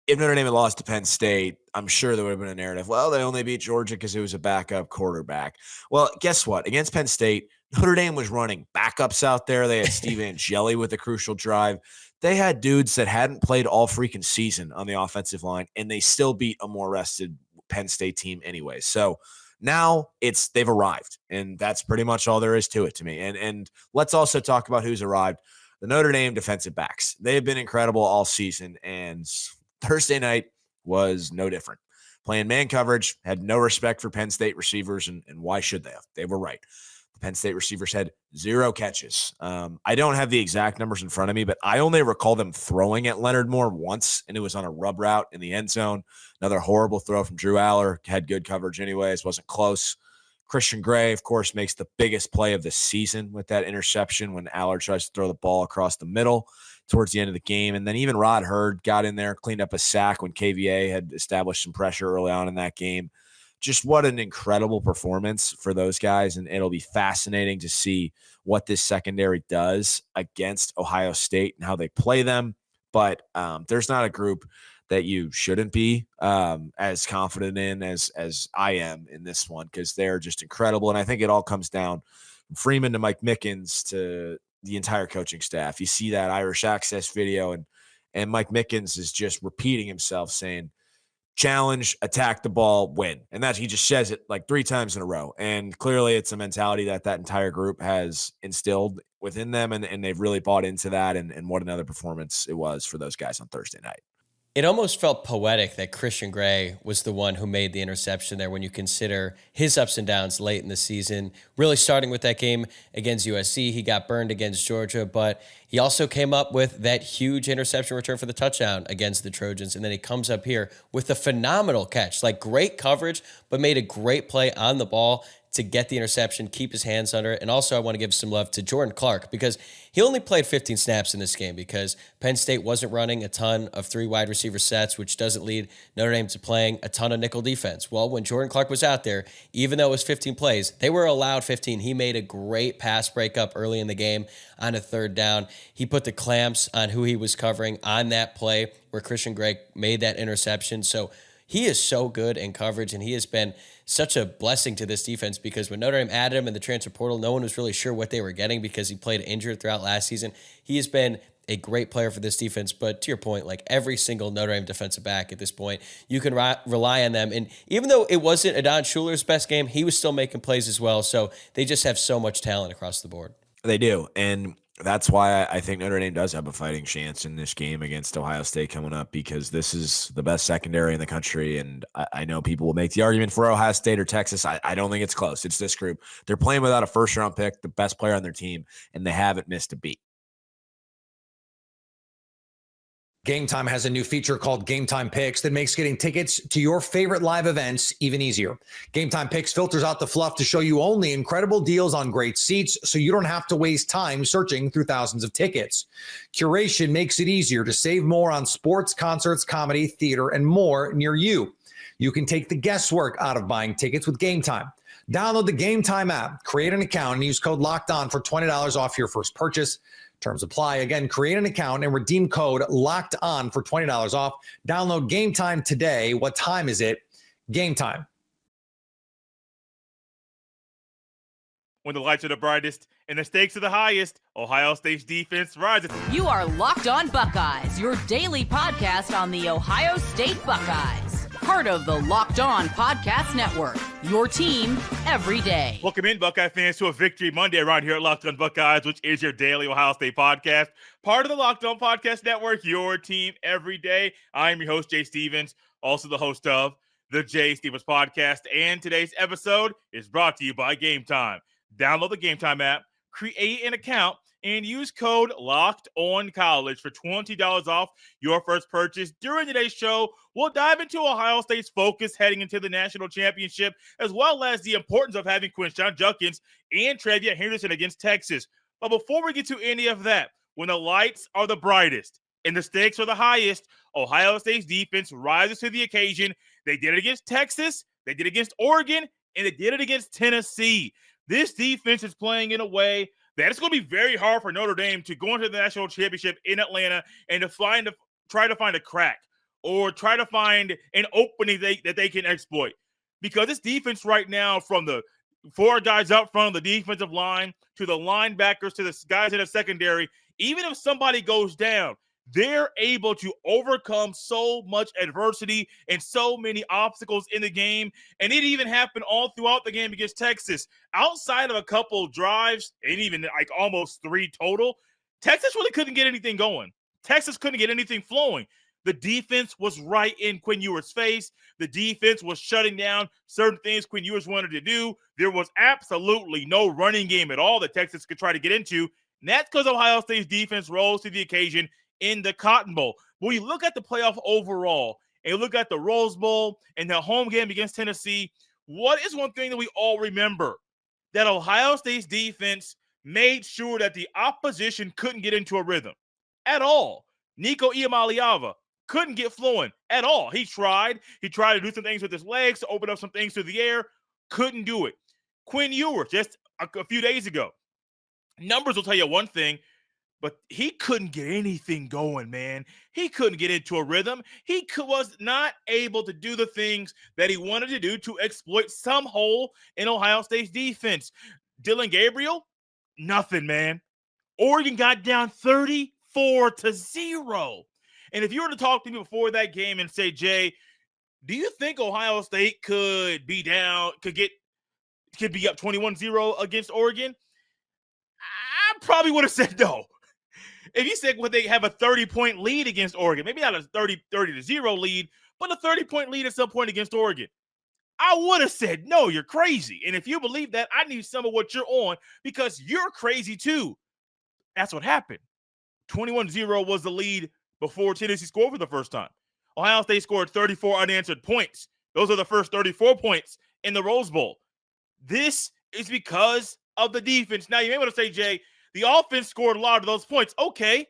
if Notre Dame had lost to Penn State, I'm sure there would have been a narrative, well, they only beat Georgia because it was a backup quarterback. Well, guess what? Against Penn State, Notre Dame was running backups out there. They had Steve Angeli with a crucial drive. They had dudes that hadn't played all freaking season on the offensive line, and they still beat a more rested Penn State team anyway. So now they've arrived, and that's pretty much all there is to it to me. And let's also talk about who's arrived. The Notre Dame defensive backs. They've been incredible all season, and Thursday night was no different. Playing man coverage, had no respect for Penn State receivers, and why should they have? They were right. The Penn State receivers had 0 catches. I don't have the exact numbers in front of me, but I only recall them throwing at Leonard Moore once, and it was on a rub route in the end zone. Another horrible throw from Drew Aller. Had good coverage anyways, wasn't close. Christian Gray, of course, makes the biggest play of the season with that interception when Aller tries to throw the ball across the middle towards the end of the game. And then even Rod Hurd got in there, cleaned up a sack when KVA had established some pressure early on in that game. Just what an incredible performance for those guys. And it'll be fascinating to see what this secondary does against Ohio State and how they play them. But there's not a group that you shouldn't be as confident in as I am in this one, because they're just incredible. And I think it all comes down from Freeman to Mike Mickens to the entire coaching staff. You see that Irish Access video, and Mike Mickens is just repeating himself saying, challenge, attack the ball, win. And he just says it like 3 times in a row. And clearly it's a mentality that entire group has instilled within them, and they've really bought into that. And what another performance it was for those guys on Thursday night. It almost felt poetic that Christian Gray was the one who made the interception there when you consider his ups and downs late in the season, really starting with that game against USC. He got burned against Georgia, but he also came up with that huge interception return for the touchdown against the Trojans. And then he comes up here with a phenomenal catch, like great coverage, but made a great play on the ball to get the interception, keep his hands under it. And also I want to give some love to Jordan Clark, because he only played 15 snaps in this game because Penn State wasn't running a ton of 3 wide receiver sets, which doesn't lead Notre Dame to playing a ton of nickel defense. Well, when Jordan Clark was out there, even though it was 15 plays, they were allowed 15. He made a great pass breakup early in the game on a 3rd down. He put the clamps on who he was covering on that play where Christian Gray made that interception. So he is so good in coverage, and he has been such a blessing to this defense, because when Notre Dame added him in the transfer portal, no one was really sure what they were getting because he played injured throughout last season. He has been a great player for this defense, but to your point, like every single Notre Dame defensive back at this point, you can rely on them. And even though it wasn't Adon Schuler's best game, he was still making plays as well. So they just have so much talent across the board. They do. And that's why I think Notre Dame does have a fighting chance in this game against Ohio State coming up, because this is the best secondary in the country. And I know people will make the argument for Ohio State or Texas. I don't think it's close. It's this group. They're playing without a 1st-round pick, the best player on their team, and they haven't missed a beat. Gametime has a new feature called Gametime Picks that makes getting tickets to your favorite live events even easier. Gametime Picks filters out the fluff to show you only incredible deals on great seats, so you don't have to waste time searching through thousands of tickets. Curation makes it easier to save more on sports, concerts, comedy, theater, and more near you. You can take the guesswork out of buying tickets with Gametime. Download the Gametime app, create an account, and use code LOCKEDON for $20 off your first purchase. Terms apply. Again, create an account and redeem code LOCKED ON for $20 off. Download Gametime today. What time is it? Gametime. When the lights are the brightest and the stakes are the highest, Ohio State's defense rises. You are Locked On Buckeyes, your daily podcast on the Ohio State Buckeyes. Part of the Locked On Podcast Network, your team every day. Welcome in, Buckeye fans, to a Victory Monday around here at Locked On Buckeyes, which is your daily Ohio State podcast. Part of the Locked On Podcast Network, your team every day. I'm your host, Jay Stevens, also the host of the Jay Stevens Podcast. And today's episode is brought to you by Gametime. Download the Gametime app, create an account, and use code LOCKEDONCollege for $20 off your first purchase. During today's show, we'll dive into Ohio State's focus heading into the national championship, as well as the importance of having Quinshon Judkins and Trevion Henderson against Texas. But before we get to any of that, when the lights are the brightest and the stakes are the highest, Ohio State's defense rises to the occasion. They did it against Texas, they did it against Oregon, and they did it against Tennessee. This defense is playing in a way that it's going to be very hard for Notre Dame to go into the national championship in Atlanta and to try to find a crack or try to find an opening that they can exploit. Because this defense right now, from the four guys up front of the defensive line to the linebackers to the guys in the secondary, even if somebody goes down, they're able to overcome so much adversity and so many obstacles in the game. And it even happened all throughout the game against Texas. Outside of a couple drives, and even like almost three total, Texas really couldn't get anything going. Texas couldn't get anything flowing. The defense was right in Quinn Ewers' face. The defense was shutting down certain things Quinn Ewers wanted to do. There was absolutely no running game at all that Texas could try to get into. And that's because Ohio State's defense rose to the occasion in the Cotton Bowl. When you look at the playoff overall and you look at the Rose Bowl and the home game against Tennessee, what is one thing that we all remember? That Ohio State's defense made sure that the opposition couldn't get into a rhythm at all. Nico Iamaleava couldn't get flowing at all. He tried to do some things with his legs to open up some things through the air, couldn't do it. Quinn Ewers, just a few days ago, numbers will tell you one thing, but he couldn't get anything going, man. He couldn't get into a rhythm. He was not able to do the things that he wanted to do to exploit some hole in Ohio State's defense. Dylan Gabriel, nothing, man. Oregon got down 34-0. And if you were to talk to me before that game and say, Jay, do you think Ohio State could be up 21-0 against Oregon? I probably would have said no. If you said, they have a 30-point lead against Oregon, maybe not a 30-0 lead, but a 30-point lead at some point against Oregon, I would have said, no, you're crazy. And if you believe that, I need some of what you're on because you're crazy too. That's what happened. 21-0 was the lead before Tennessee scored for the first time. Ohio State scored 34 unanswered points. Those are the first 34 points in the Rose Bowl. This is because of the defense. Now, you may want to say, Jay, the offense scored a lot of those points. Okay.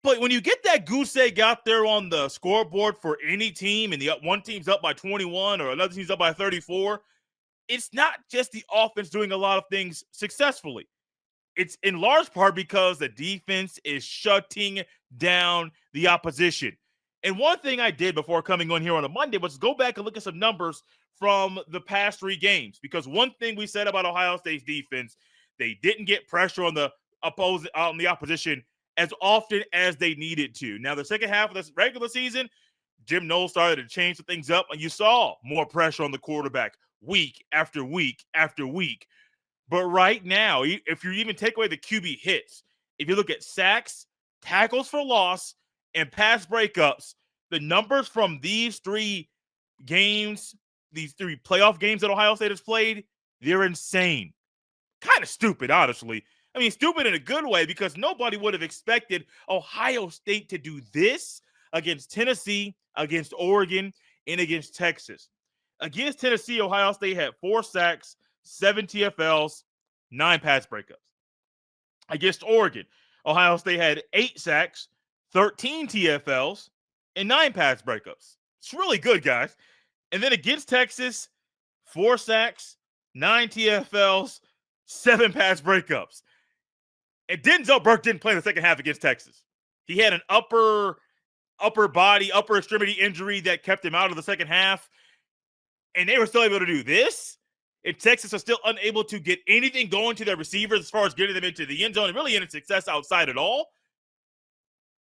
But when you get that goose egg out there on the scoreboard for any team and one team's up by 21 or another team's up by 34, it's not just the offense doing a lot of things successfully. It's in large part because the defense is shutting down the opposition. And one thing I did before coming on here on a Monday was go back and look at some numbers from the past three games. Because one thing we said about Ohio State's defense, they didn't get pressure on the opposition as often as they needed to. Now, the second half of this regular season, Jim Knowles started to change some things up, and you saw more pressure on the quarterback week after week after week. But right now, if you even take away the QB hits, if you look at sacks, tackles for loss, and pass breakups, the numbers from these three games, these three playoff games that Ohio State has played, they're insane. Kind of stupid, honestly. I mean, stupid in a good way, because nobody would have expected Ohio State to do this against Tennessee, against Oregon, and against Texas. Against Tennessee, Ohio State had 4 sacks, 7 TFLs, 9 pass breakups. Against Oregon, Ohio State had 8 sacks, 13 TFLs, and 9 pass breakups. It's really good, guys. And then against Texas, 4 sacks, 9 TFLs, 7 pass breakups. And Denzel Burke didn't play in the second half against Texas. He had an upper body, upper extremity injury that kept him out of the second half. And they were still able to do this. And Texas was still unable to get anything going to their receivers as far as getting them into the end zone and really any success outside at all.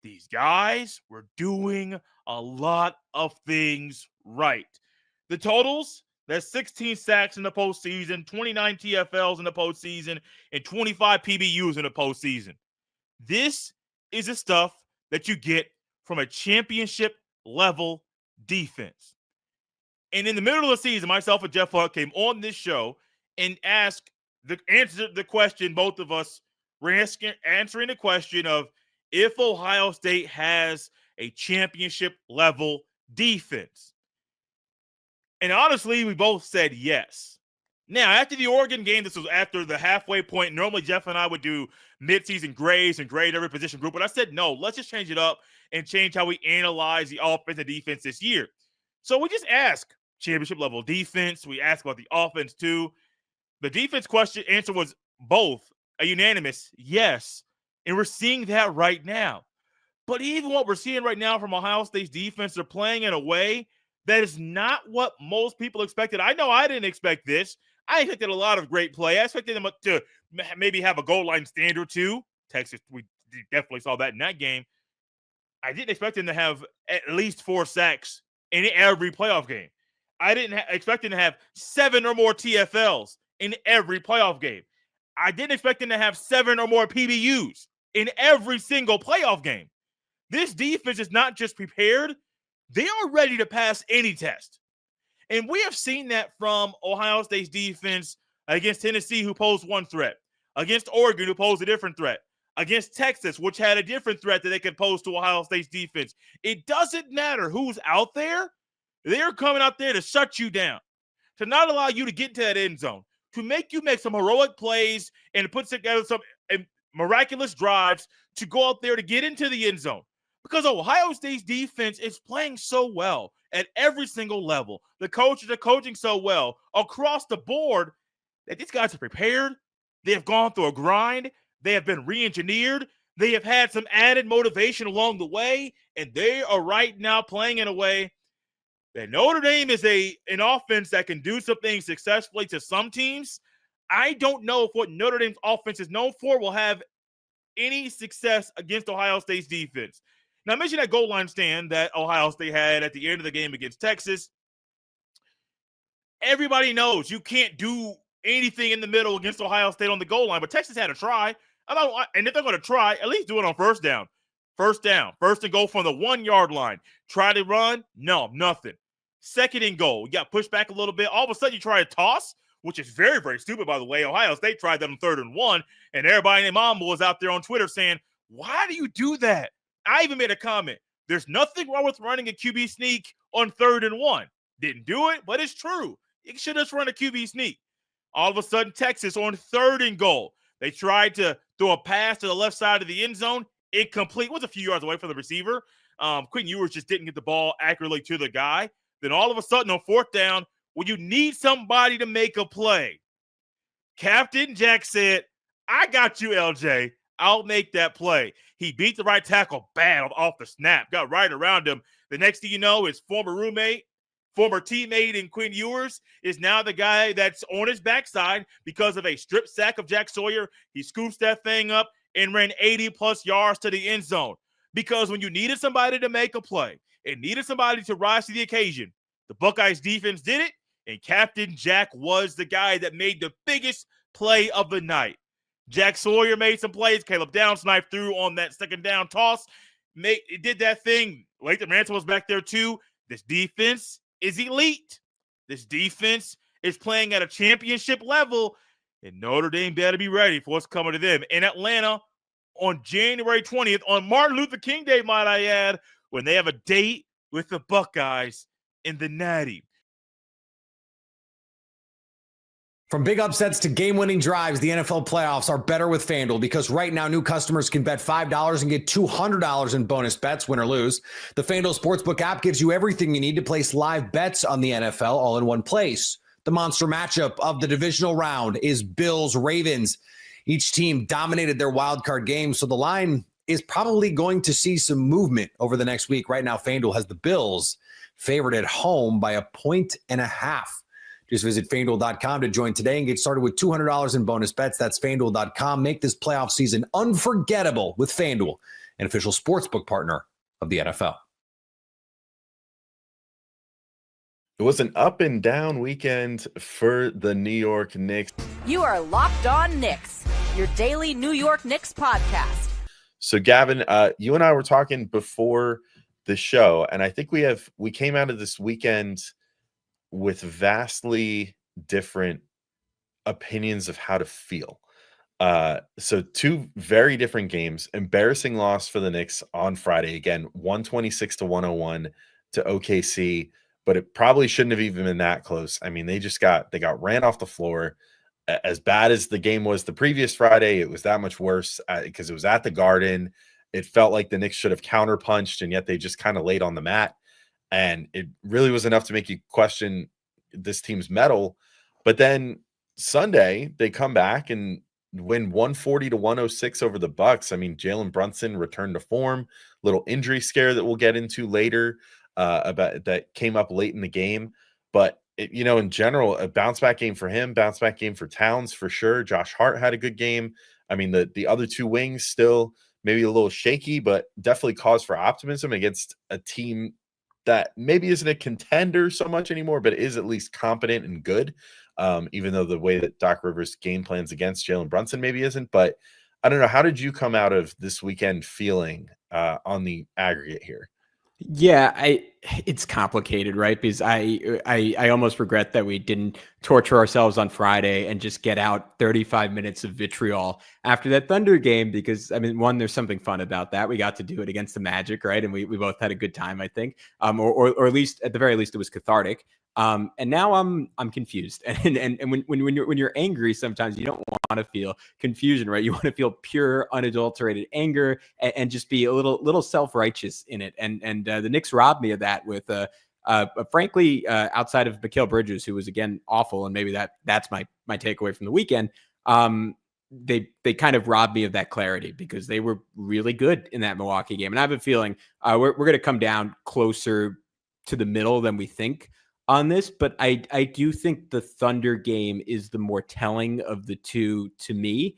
These guys were doing a lot of things right. The totals, that's 16 sacks in the postseason, 29 TFLs in the postseason, and 25 PBUs in the postseason. This is the stuff that you get from a championship level defense. And in the middle of the season, myself and Jeff Hunt came on this show and answered the question. Both of us were answering the question of if Ohio State has a championship level defense. And honestly, we both said yes. Now, after the Oregon game, this was after the halfway point. Normally, Jeff and I would do midseason grades and grade every position group. But I said, no, let's just change it up and change how we analyze the offense and defense this year. So we just ask championship level defense. We ask about the offense too. The defense answer was both a unanimous yes. And we're seeing that right now. But even what we're seeing right now from Ohio State's defense, they're playing in a way that is not what most people expected. I know I didn't expect this. I expected a lot of great play. I expected them to maybe have a goal line stand or two. Texas, we definitely saw that in that game. I didn't expect them to have at least 4 sacks in every playoff game. I didn't expect them to have 7 or more TFLs in every playoff game. I didn't expect them to have 7 or more PBUs in every single playoff game. This defense is not just prepared. They are ready to pass any test. And we have seen that from Ohio State's defense against Tennessee, who posed one threat, against Oregon, who posed a different threat, against Texas, which had a different threat that they could pose to Ohio State's defense. It doesn't matter who's out there. They're coming out there to shut you down, to not allow you to get into that end zone, to make you make some heroic plays and put together some miraculous drives to go out there to get into the end zone. Because Ohio State's defense is playing so well at every single level. The coaches are coaching so well across the board that these guys are prepared. They have gone through a grind. They have been re-engineered. They have had some added motivation along the way, and they are right now playing in a way that Notre Dame is an offense that can do some things successfully to some teams. I don't know if what Notre Dame's offense is known for will have any success against Ohio State's defense. Now, I mentioned that goal line stand that Ohio State had at the end of the game against Texas. Everybody knows you can't do anything in the middle against Ohio State on the goal line, but Texas had to try. And if they're going to try, at least do it on first down. First and goal from the 1 yard line. Try to run? No, nothing. Second and goal. You got pushed back a little bit. All of a sudden, you try to toss, which is very, very stupid, by the way. Ohio State tried that on 3rd and 1, and everybody and their mom was out there on Twitter saying, why do you do that? I even made a comment. There's nothing wrong with running a QB sneak on 3rd and 1. Didn't do it, but it's true. You should just run a QB sneak. All of a sudden, Texas on 3rd and goal. They tried to throw a pass to the left side of the end zone. Incomplete. Was a few yards away from the receiver. Quentin Ewers just didn't get the ball accurately to the guy. Then all of a sudden on 4th down, when you need somebody to make a play, Captain Jack said, I got you, LJ. I'll make that play. He beat the right tackle bad off the snap, got right around him. The next thing you know, his former roommate, former teammate in Quinn Ewers is now the guy that's on his backside because of a strip sack of Jack Sawyer. He scoops that thing up and ran 80-plus yards to the end zone. Because when you needed somebody to make a play and needed somebody to rise to the occasion, the Buckeyes defense did it, and Captain Jack was the guy that made the biggest play of the night. Jack Sawyer made some plays. Caleb Downsnipe threw on that second down toss. It did that thing. Lathan Ransom was back there too. This defense is elite. This defense is playing at a championship level. And Notre Dame better be ready for what's coming to them in Atlanta on January 20th, on Martin Luther King Day, might I add, when they have a date with the Buckeyes in the Natty. From big upsets to game-winning drives, the NFL playoffs are better with FanDuel because right now new customers can bet $5 and get $200 in bonus bets, win or lose. The FanDuel Sportsbook app gives you everything you need to place live bets on the NFL all in one place. The monster matchup of the divisional round is Bills-Ravens. Each team dominated their wildcard game, so the line is probably going to see some movement over the next week. Right now, FanDuel has the Bills favored at home by 1.5 points. Just visit FanDuel.com to join today and get started with $200 in bonus bets. That's FanDuel.com. Make this playoff season unforgettable with FanDuel, an official sportsbook partner of the NFL. It was an up and down weekend for the New York Knicks. You are Locked On Knicks, your daily New York Knicks podcast. So, Gavin, you and I were talking before the show, and I think we came out of this weekend with vastly different opinions of how to feel. So two very different games. Embarrassing loss for the Knicks on Friday. Again, 126-101 to OKC, but it probably shouldn't have even been that close. I mean, they got ran off the floor. As bad as the game was the previous Friday, it was that much worse because it was at the Garden. It felt like the Knicks should have counterpunched, and yet they just kind of laid on the mat. And it really was enough to make you question this team's mettle. But then Sunday, they come back and win 140-106 over the Bucks. I mean, Jalen Brunson returned to form. Little injury scare that we'll get into later about that came up late in the game. But in general, a bounce back game for him, bounce back game for Towns for sure. Josh Hart had a good game. I mean, the other two wings still maybe a little shaky, but definitely cause for optimism against a team that maybe isn't a contender so much anymore, but is at least competent and good, even though the way that Doc Rivers game plans against Jalen Brunson maybe isn't. But I don't know. How did you come out of this weekend feeling on the aggregate here? Yeah, it's complicated, right? Because I almost regret that we didn't torture ourselves on Friday and just get out 35 minutes of vitriol after that Thunder game. Because I mean, one, there's something fun about that. We got to do it against the Magic, right? And we both had a good time, I think. Or at least at the very least, it was cathartic. And now I'm confused. And when you're angry, sometimes you don't want to feel confusion, right? You want to feel pure, unadulterated anger and just be a little self-righteous in it. And the Knicks robbed me of that with frankly, outside of Mikal Bridges, who was again awful, and maybe that's my takeaway from the weekend. They kind of robbed me of that clarity because they were really good in that Milwaukee game. And I have a feeling we're going to come down closer to the middle than we think on this, but I do think the Thunder game is the more telling of the two to me,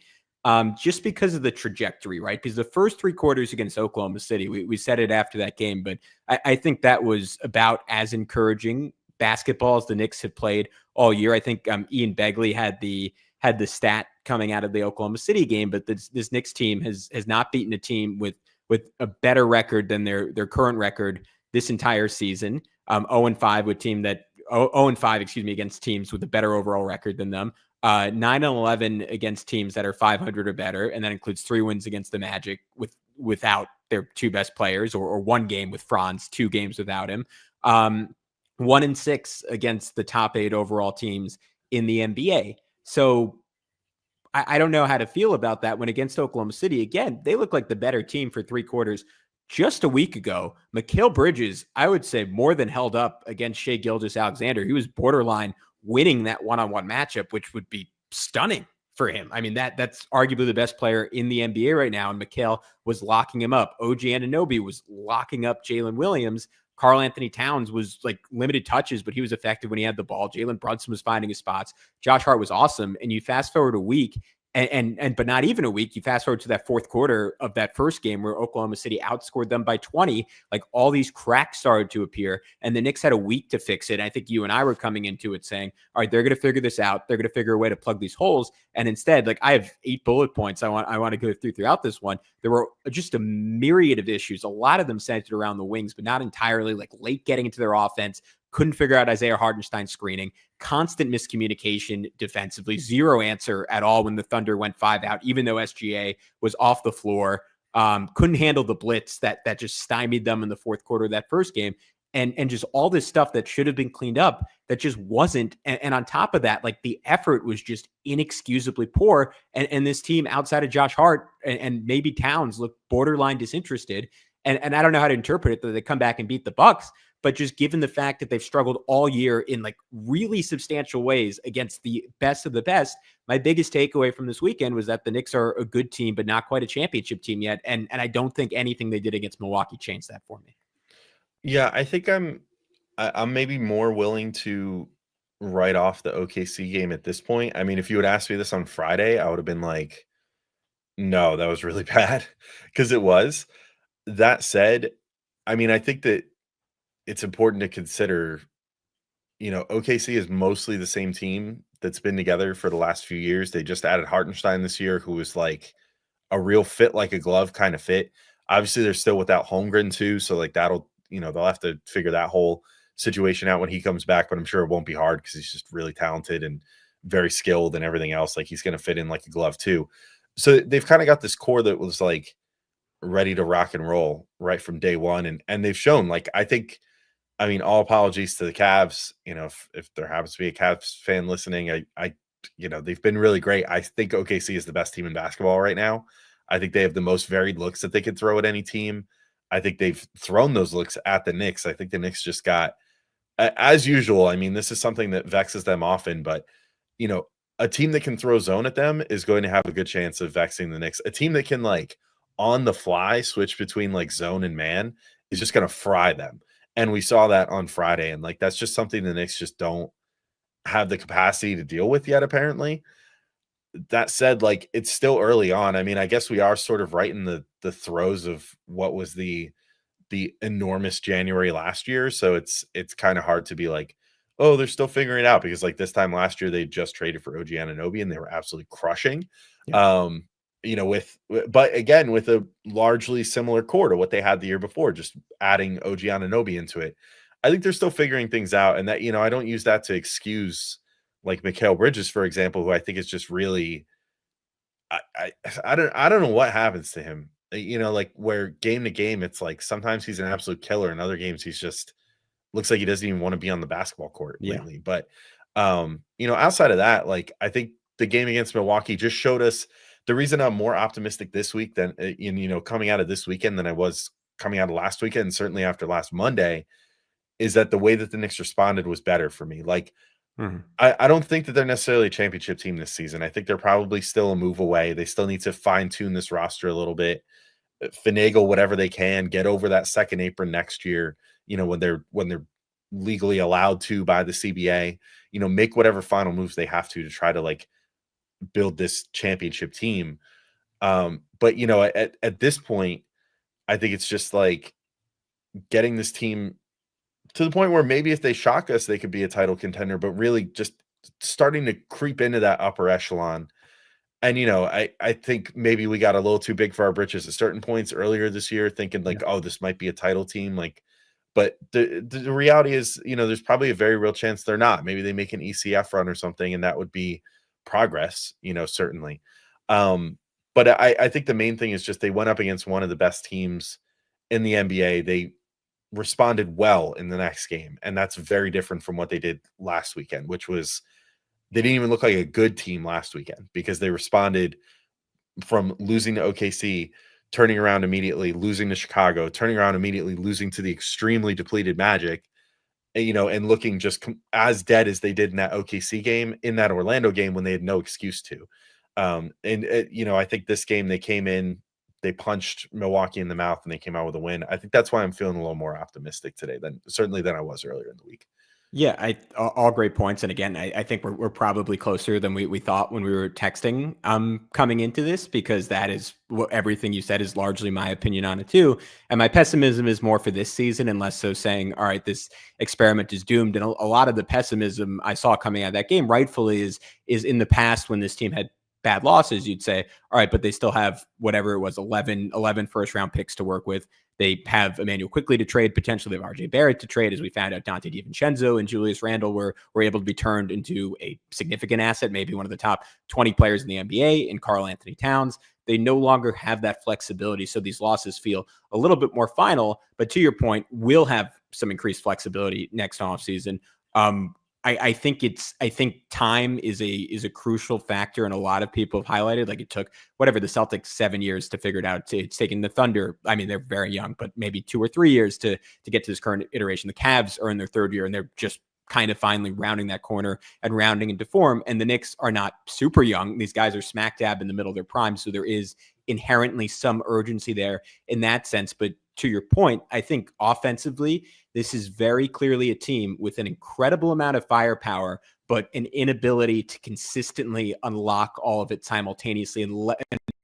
just because of the trajectory, right? Because the first three quarters against Oklahoma City, we said it after that game, but I think that was about as encouraging basketball as the Knicks have played all year. I think Ian Begley had the stat coming out of the Oklahoma City game, but this Knicks team has not beaten a team with a better record than their current record this entire season. 0-5 with team that 0-5, against teams with a better overall record than them. 9-11 against teams that are 500 or better, and that includes 3 wins against the Magic without their 2 best players, or 1 game with Franz, 2 games without him. 1-6 against the top 8 overall teams in the NBA. So I don't know how to feel about that when against Oklahoma City, again, they look like the better team for 3 quarters. Just a week ago, Mikal Bridges, I would say, more than held up against Shai Gilgeous-Alexander. He was borderline winning that one-on-one matchup, which would be stunning for him. I mean, that's arguably the best player in the NBA right now, and Mikal was locking him up. OG Anunoby was locking up Jalen Williams. Karl Anthony Towns was like limited touches, but he was effective when he had the ball. Jalen Brunson was finding his spots. Josh Hart was awesome. And you fast forward a week, but not even a week, you fast forward to that fourth quarter of that first game where Oklahoma City outscored them by 20. Like, all these cracks started to appear, and the Knicks had a week to fix it. I think you and I were coming into it saying, all right, they're going to figure this out. They're going to figure a way to plug these holes. And instead, like, I have 8 bullet points I want to go throughout this one. There were just a myriad of issues, a lot of them centered around the wings, but not entirely. Like, late getting into their offense, couldn't figure out Isaiah Hartenstein's screening, constant miscommunication defensively, zero answer at all when the Thunder went 5 out, even though SGA was off the floor. Couldn't handle the blitz that just stymied them in the fourth quarter of that first game. And just all this stuff that should have been cleaned up that just wasn't. And on top of that, like the effort was just inexcusably poor. And this team outside of Josh Hart and maybe Towns looked borderline disinterested. And I don't know how to interpret it that they come back and beat the Bucks, but just given the fact that they've struggled all year in like really substantial ways against the best of the best, my biggest takeaway from this weekend was that the Knicks are a good team, but not quite a championship team yet. And I don't think anything they did against Milwaukee changed that for me. Yeah, I think I'm maybe more willing to write off the OKC game at this point. I mean, if you had asked me this on Friday, I would have been like, no, that was really bad, because it was. That said, I mean, I think that it's important to consider, OKC is mostly the same team that's been together for the last few years. They just added Hartenstein this year, who was like a real fit, like a glove kind of fit. Obviously, they're still without Holmgren too, so like that'll, they'll have to figure that whole situation out when he comes back, but I'm sure it won't be hard because he's just really talented and very skilled and everything else. Like he's going to fit in like a glove too. So they've kind of got this core that was like ready to rock and roll right from day one. And they've shown, like, I mean, all apologies to the Cavs, if there happens to be a Cavs fan listening, they've been really great. I think OKC is the best team in basketball right now. I think they have the most varied looks that they could throw at any team. I think they've thrown those looks at the Knicks. I think the Knicks just got, as usual, I mean, this is something that vexes them often, but, a team that can throw zone at them is going to have a good chance of vexing the Knicks. A team that can, like, on the fly switch between, like, zone and man is just going to fry them. And we saw that on Friday. And, like, that's just something the Knicks just don't have the capacity to deal with yet, apparently. That said, like, it's still early on. I mean, I guess we are sort of right in the throes of what was the enormous January last year. So it's kind of hard to be like, oh, they're still figuring it out, because like this time last year, they just traded for OG Anunoby and they were absolutely crushing. Yeah. But again, with a largely similar core to what they had the year before, just adding OG Anunoby into it. I think they're still figuring things out. And that, I don't use that to excuse like Mikal Bridges, for example, who I think is just really, I don't know what happens to him. Like where game to game, it's like sometimes he's an absolute killer. In other games, he's just looks like he doesn't even want to be on the basketball court lately. But outside of that, like I think the game against Milwaukee just showed us the reason I'm more optimistic this week than coming out of this weekend than I was coming out of last weekend, and certainly after last Monday, is that the way that the Knicks responded was better for me. Like, I don't think that they're necessarily a championship team this season. I think they're probably still a move away. They still need to fine tune this roster a little bit, finagle whatever they can, get over that second apron next year. When they're legally allowed to by the CBA, make whatever final moves they have to try to like build this championship team. But at this point, I think it's just like getting this team to the point where maybe if they shock us, they could be a title contender, but really just starting to creep into that upper echelon. And, I think maybe we got a little too big for our britches at certain points earlier this year, thinking like, oh, this might be a title team. Like, but the reality is, there's probably a very real chance they're not. Maybe they make an ECF run or something, and that would be progress, certainly. But I think the main thing is just they went up against one of the best teams in the NBA. They responded well in the next game, and that's very different from what they did last weekend, which was they didn't even look like a good team last weekend, because they responded from losing to OKC, turning around immediately, losing to Chicago, turning around immediately, losing to the extremely depleted Magic, and looking just as dead as they did in that OKC game, in that Orlando game when they had no excuse to. I think this game they came in, they punched Milwaukee in the mouth, and they came out with a win. I think that's why I'm feeling a little more optimistic today than I was earlier in the week. Yeah, all great points. And again, I think we're probably closer than we thought when we were texting coming into this, because that is what everything you said is largely my opinion on it too. And my pessimism is more for this season and less so saying, all right, this experiment is doomed. And a lot of the pessimism I saw coming out of that game rightfully is in the past when this team had bad losses, you'd say, all right, but they still have whatever it was, 11 first round picks to work with. They have Emmanuel Quickly to trade. Potentially they have RJ Barrett to trade. As we found out, Dante DiVincenzo and Julius Randle were able to be turned into a significant asset, maybe one of the top 20 players in the NBA in Karl Anthony Towns. They no longer have that flexibility. So these losses feel a little bit more final, but to your point, we'll have some increased flexibility next offseason. I think time is a crucial factor, and a lot of people have highlighted, like, it took whatever the Celtics 7 years to figure it out. It's taken the Thunder, I mean, they're very young, but maybe 2 or 3 years to get to this current iteration. The Cavs are in their third year, and they're just kind of finally rounding that corner and rounding into form. And the Knicks are not super young. These guys are smack dab in the middle of their prime. So there is inherently some urgency there in that sense. But to your point, I think offensively, this is very clearly a team with an incredible amount of firepower, but an inability to consistently unlock all of it simultaneously and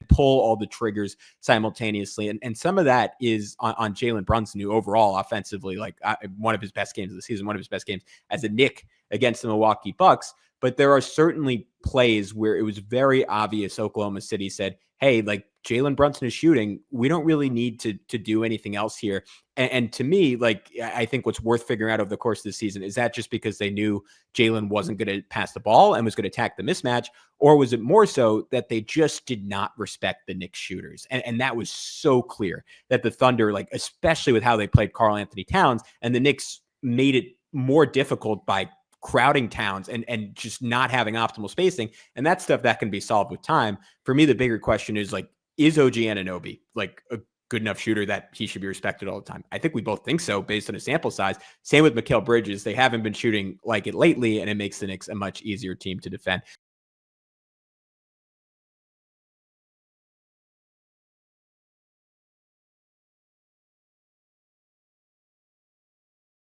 pull all the triggers simultaneously. And some of that is on Jalen Brunson, who overall offensively, like one of his best games of the season, one of his best games as a Knick against the Milwaukee Bucks. But there are certainly plays where it was very obvious Oklahoma City said, hey, like, Jalen Brunson is shooting. We don't really need to do anything else here. And to me, like, I think what's worth figuring out over the course of the season, is that just because they knew Jalen wasn't going to pass the ball and was going to attack the mismatch? Or was it more so that they just did not respect the Knicks shooters? And that was so clear that the Thunder, like, especially with how they played Karl Anthony Towns, and the Knicks made it more difficult by crowding Towns and just not having optimal spacing. And that's stuff that can be solved with time. For me, the bigger question is, like, is OG Anunoby like a good enough shooter that he should be respected all the time? I think we both think so based on a sample size. Same with Mikal Bridges. They haven't been shooting like it lately, and it makes the Knicks a much easier team to defend.